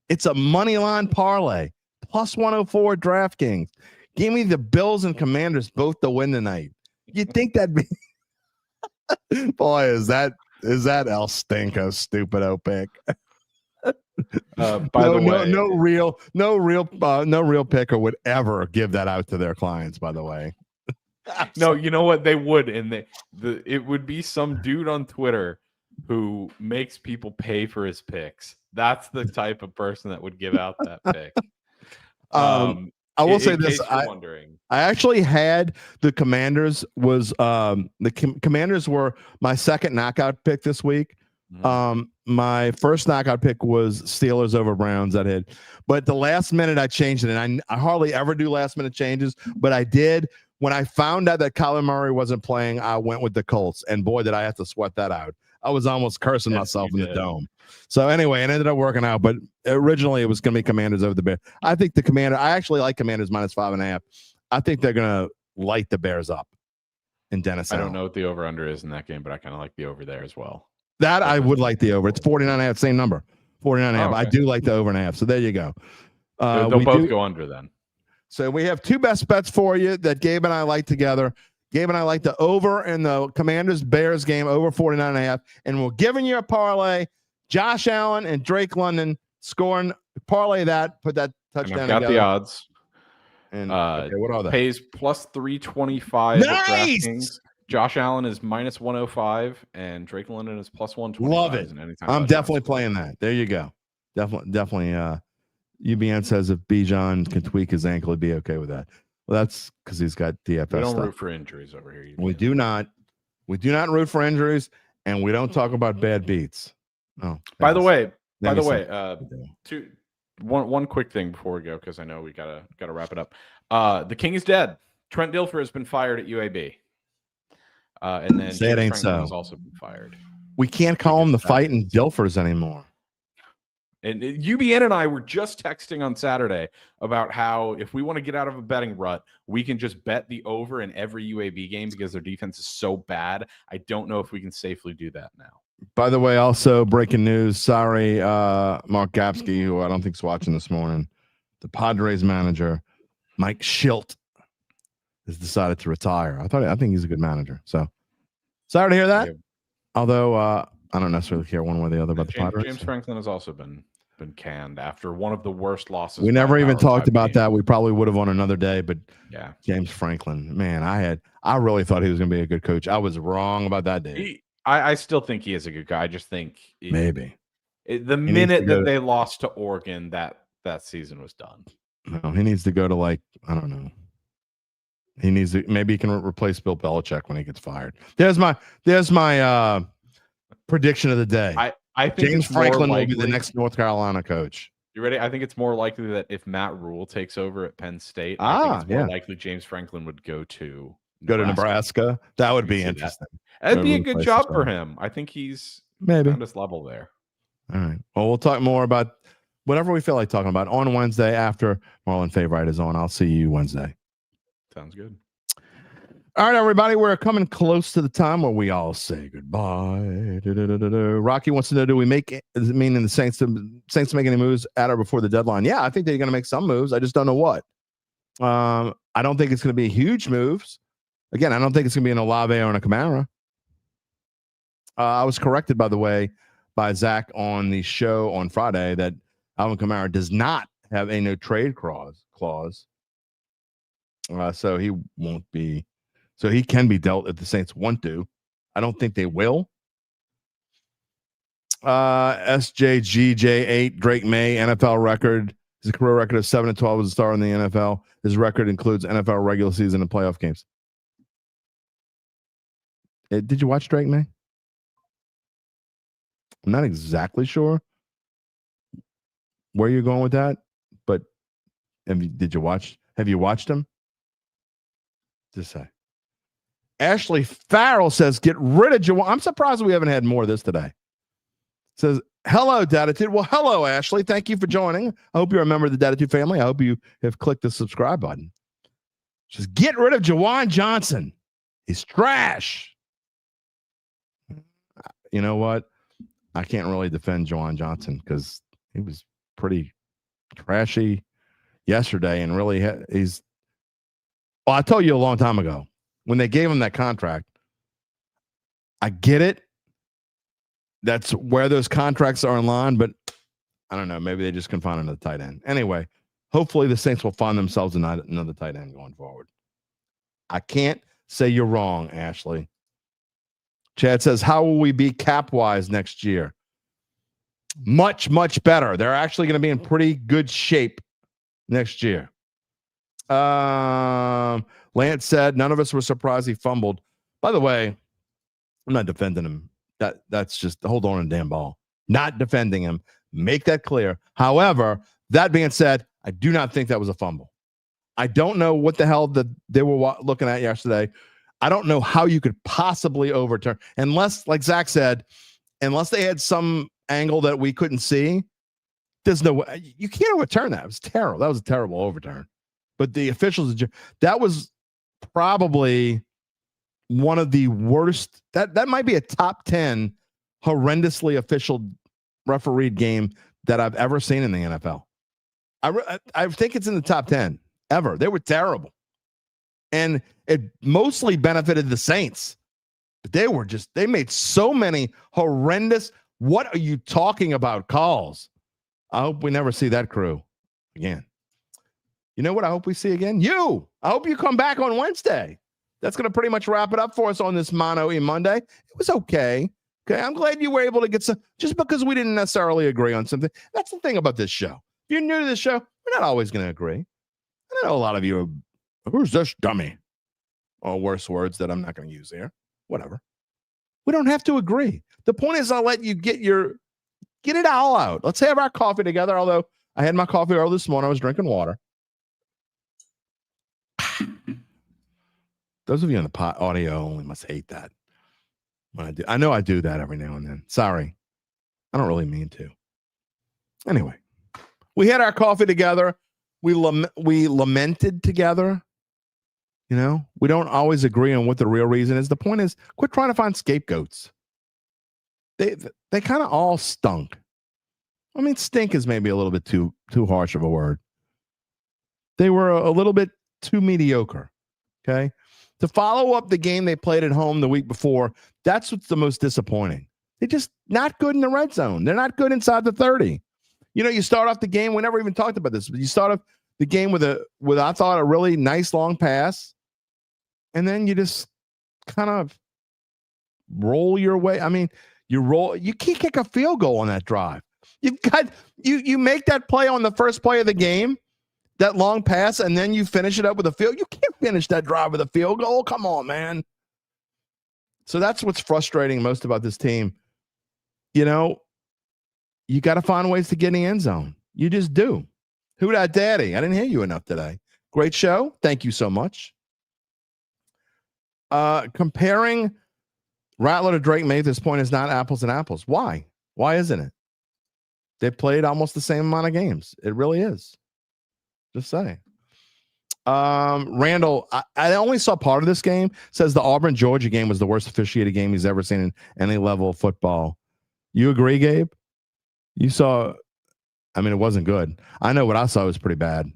It's a money line parlay, +104 DraftKings. Give me the Bills and Commanders both to win tonight. You think that'd be? Boy, is that El Stinko stupido pick? By the way, no real picker would ever give that out to their clients. By the way, no, you know what? They would, and it would be some dude on Twitter who makes people pay for his picks. That's the type of person that would give out that pick. I will say this: wondering, I actually had the Commanders. Commanders were my second knockout pick this week. My first knockout pick was Steelers over Browns. But the last minute I changed it, and I hardly ever do last minute changes, but I did. When I found out that Kyler Murray wasn't playing, I went with the Colts, and boy, did I have to sweat that out. I was almost cursing myself in the dome. So anyway, it ended up working out, but originally it was going to be Commanders over the Bears. I think I actually like Commanders -5.5. I think they're going to light the Bears up in Dennis. I don't know what the over-under is in that game, but I kind of like the over there as well. That I would like the over. It's 49.5, same number, 49.5. Oh, okay. I do like the over and a half. So there you go. They'll both go under then. So we have two best bets for you that Gabe and I like together. Gabe and I like the over in the Commanders-Bears game, over 49.5. And we're giving you a parlay. Josh Allen and Drake London scoring. Parlay that. Put that touchdown and I've got together. the odds. And okay, what are they? Pays plus 325 nice! at DraftKings. Josh Allen is -105, and Drake London is plus 125. Love it. I'm definitely playing that. There you go. Definitely. UBN says if Bijan can tweak his ankle, he'd be okay with that. Well, that's because he's got DFS. We don't stuff. root for injuries over here. We do not. We do not root for injuries, and we don't talk about bad beats. No. By the way, one quick thing before we go, because I know we gotta wrap it up. The king is dead. Trent Dilfer has been fired at UAB, and then Say it ain't Franklin so. has also been fired. We can't call him the fighting Dilfers anymore. And UBN and I were just texting on Saturday about how if we want to get out of a betting rut, we can just bet the over in every UAB game because their defense is so bad. I don't know if we can safely do that now. By the way, also breaking news. Sorry, Mark Gapsky, who I don't think is watching this morning. The Padres manager, Mike Schilt, has decided to retire. I think he's a good manager. So sorry to hear that. Yeah. Although I don't necessarily care one way or the other about the Padres. James Franklin has also been canned after one of the worst losses. We never even talked about that. We probably would have on another day, but yeah, James Franklin, man, I really thought he was going to be a good coach. I was wrong about that day. I still think he is a good guy. I just think maybe the minute that they lost to Oregon, that season was done. No, he needs to go to I don't know. He needs to maybe he can replace Bill Belichick when he gets fired. There's my prediction of the day. I think James Franklin will be the next North Carolina coach. You ready? I think it's more likely that if Matt Rule takes over at Penn State, I think it's more likely James Franklin would go to Nebraska. That would be interesting. That'd be a good job for him. I think he's maybe on this level there. All right. Well, we'll talk more about whatever we feel like talking about on Wednesday after Marlon Favorite is on. I'll see you Wednesday. Sounds good. All right, everybody, we're coming close to the time where we all say goodbye. Rocky wants to know, does it mean the Saints make any moves at or before the deadline? Yeah, I think they're going to make some moves. I just don't know what. I don't think it's going to be huge moves. Again, I don't think it's going to be an Olave or a Kamara. I was corrected, by the way, by Zach on the show on Friday that Alvin Kamara does not have a no trade clause. So he won't be. So he can be dealt if the Saints want to. I don't think they will. SJGJ8, Drake May, NFL record. His career record of 7-12 as a star in the NFL. His record includes NFL regular season and playoff games. Did you watch Drake May? I'm not exactly sure where you're going with that, but have you watched him? Just say. Ashley Farrell says, get rid of Jawan. I'm surprised we haven't had more of this today. Says, hello, Dattitude. Well, hello, Ashley. Thank you for joining. I hope you're a member of the Dattitude family. I hope you have clicked the subscribe button. Just get rid of Jawan Johnson. He's trash. You know what? I can't really defend Jawan Johnson because he was pretty trashy yesterday and really he's. Well, I told you a long time ago. When they gave him that contract, I get it. That's where those contracts are in line, but I don't know. Maybe they just can find another tight end. Anyway, hopefully the Saints will find themselves another tight end going forward. I can't say you're wrong, Ashley. Chad says, how will we be cap-wise next year? Much, much better. They're actually going to be in pretty good shape next year. Lance said, none of us were surprised he fumbled. By the way, I'm not defending him. That's just hold on to the damn ball. Not defending him. Make that clear. However, that being said, I do not think that was a fumble. I don't know what the hell that they were looking at yesterday. I don't know how you could possibly overturn, unless, like Zach said, unless they had some angle that we couldn't see. There's no way. You can't overturn that. It was terrible. That was a terrible overturn. But the officials, that was probably one of the worst. That might be a top 10 horrendously official refereed game that I've ever seen in the NFL. I think it's in the top 10 ever. They were terrible. And it mostly benefited the Saints. But they made so many horrendous, what are you talking about calls? I hope we never see that crew again. You know what I hope we see again? You. I hope you come back on Wednesday. That's going to pretty much wrap it up for us on this Mano E Monday. It was okay. Okay, I'm glad you were able to get some, just because we didn't necessarily agree on something. That's the thing about this show. If you're new to this show, we're not always going to agree. I know a lot of you are, who's this dummy? Or worse words that I'm not going to use here. Whatever. We don't have to agree. The point is I'll let you get it all out. Let's have our coffee together, although I had my coffee early this morning. I was drinking water. Those of you on the audio only must hate that. When I do, I know I do that every now and then. Sorry. I don't really mean to. Anyway, we had our coffee together. We lamented together. You know, we don't always agree on what the real reason is. The point is, quit trying to find scapegoats. They kind of all stunk. I mean, stink is maybe a little bit too harsh of a word. They were a little bit too mediocre. Okay. To follow up the game they played at home the week before, that's what's the most disappointing. They're just not good in the red zone. They're not good inside the 30. You know, you start off the game, we never even talked about this, but you start off the game with I thought, a really nice long pass, and then you just kind of roll your way. I mean, you can't kick a field goal on that drive. You make that play on the first play of the game, that long pass, and then you finish it up with a field. You can't finish that drive with a field goal. Come on, man. So that's what's frustrating most about this team. You know, you got to find ways to get in the end zone. You just do. Who dat daddy? I didn't hear you enough today. Great show. Thank you so much. Comparing Rattler to Drake May at this point is not apples and apples. Why? Why isn't it? They played almost the same amount of games. It really is. Just saying. Randall, I only saw part of this game. Says the Auburn-Georgia game was the worst officiated game he's ever seen in any level of football. You agree, Gabe? You saw, I mean, it wasn't good. I know what I saw was pretty bad.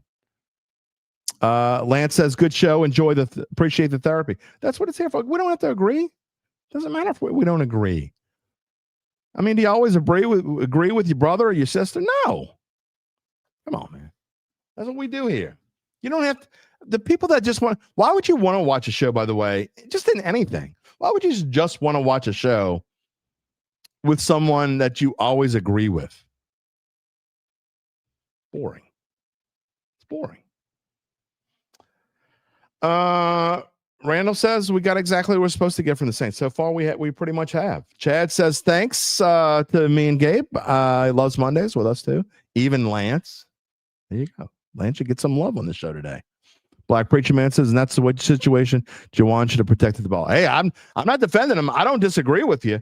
Lance says, good show. Appreciate the therapy. That's what it's here for. We don't have to agree. Doesn't matter if we don't agree. I mean, do you always agree with your brother or your sister? No. Come on, man. That's what we do here. You don't have to, the people that just want, why would you want to watch a show, by the way, just in anything? Why would you just want to watch a show with someone that you always agree with? Boring. It's boring. Randall says we got exactly what we're supposed to get from the Saints. So far, we pretty much have. Chad says thanks to me and Gabe. He loves Mondays with us too. Even Lance. There you go. Lance should get some love on the show today. Black Preacher Man says, and that's the situation. Jawan should have protected the ball. Hey, I'm not defending him. I don't disagree with you.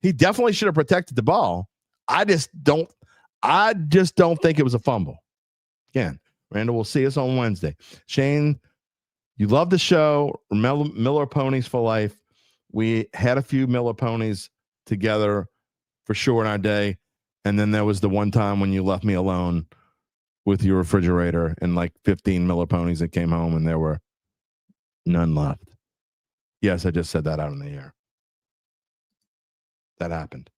He definitely should have protected the ball. I just don't think it was a fumble. Again, Randall will see us on Wednesday. Shane, you love the show. Miller Ponies for life. We had a few Miller Ponies together for sure in our day. And then there was the one time when you left me alone with your refrigerator and like 15 Miller Ponies that came home and there were none left. Yes, I just said that out in the air. That happened.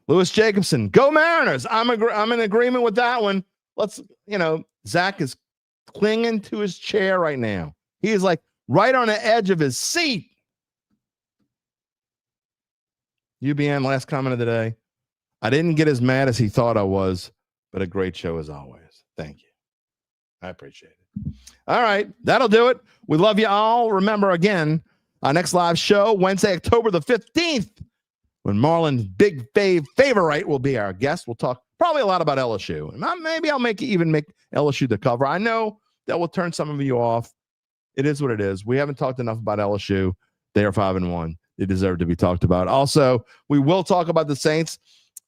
Lewis Jacobson, go Mariners. I'm in agreement with that one. Zach is clinging to his chair right now. He is like right on the edge of his seat. UBN, last comment of the day. I didn't get as mad as he thought I was, but a great show as always. Thank you. I appreciate it. All right, that'll do it. We love you all. Remember, again, our next live show, Wednesday, October the 15th, when Marlon's big favorite will be our guest. We'll talk probably a lot about LSU. And maybe I'll make LSU the cover. I know that will turn some of you off. It is what it is. We haven't talked enough about LSU. They are 5-1. They deserve to be talked about. Also, we will talk about the Saints.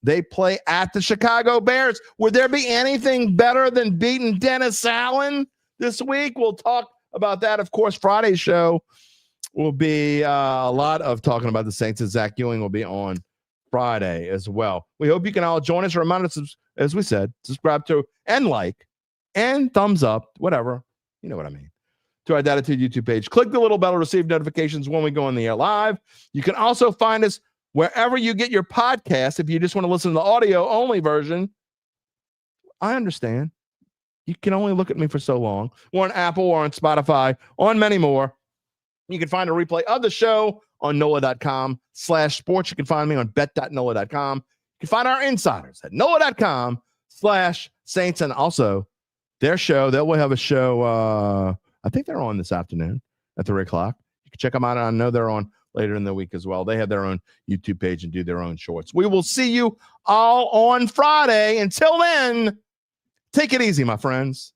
They play at the Chicago Bears. Would there be anything better than beating Dennis Allen this week? We'll talk about that. Of course, Friday's show will be a lot of talking about the Saints, and Zach Ewing will be on Friday as well. We hope you can all join us. Remind us, as we said, subscribe to and like and thumbs up, whatever. You know what I mean. To our Dattitude YouTube page. Click the little bell to receive notifications when we go on the air live. You can also find us wherever you get your podcast. If you just want to listen to the audio only version, I understand. You can only look at me for so long. We're on Apple or on Spotify, on many more. You can find a replay of the show on NOLA.com/sports. You can find me on bet.NOLA.com. You can find our insiders at NOLA.com/Saints. And also their show, they will have a show. I think they're on this afternoon at 3 o'clock. You can check them out. I know they're on later in the week as well. They have their own YouTube page and do their own shorts. We will see you all on Friday. Until then, take it easy, my friends.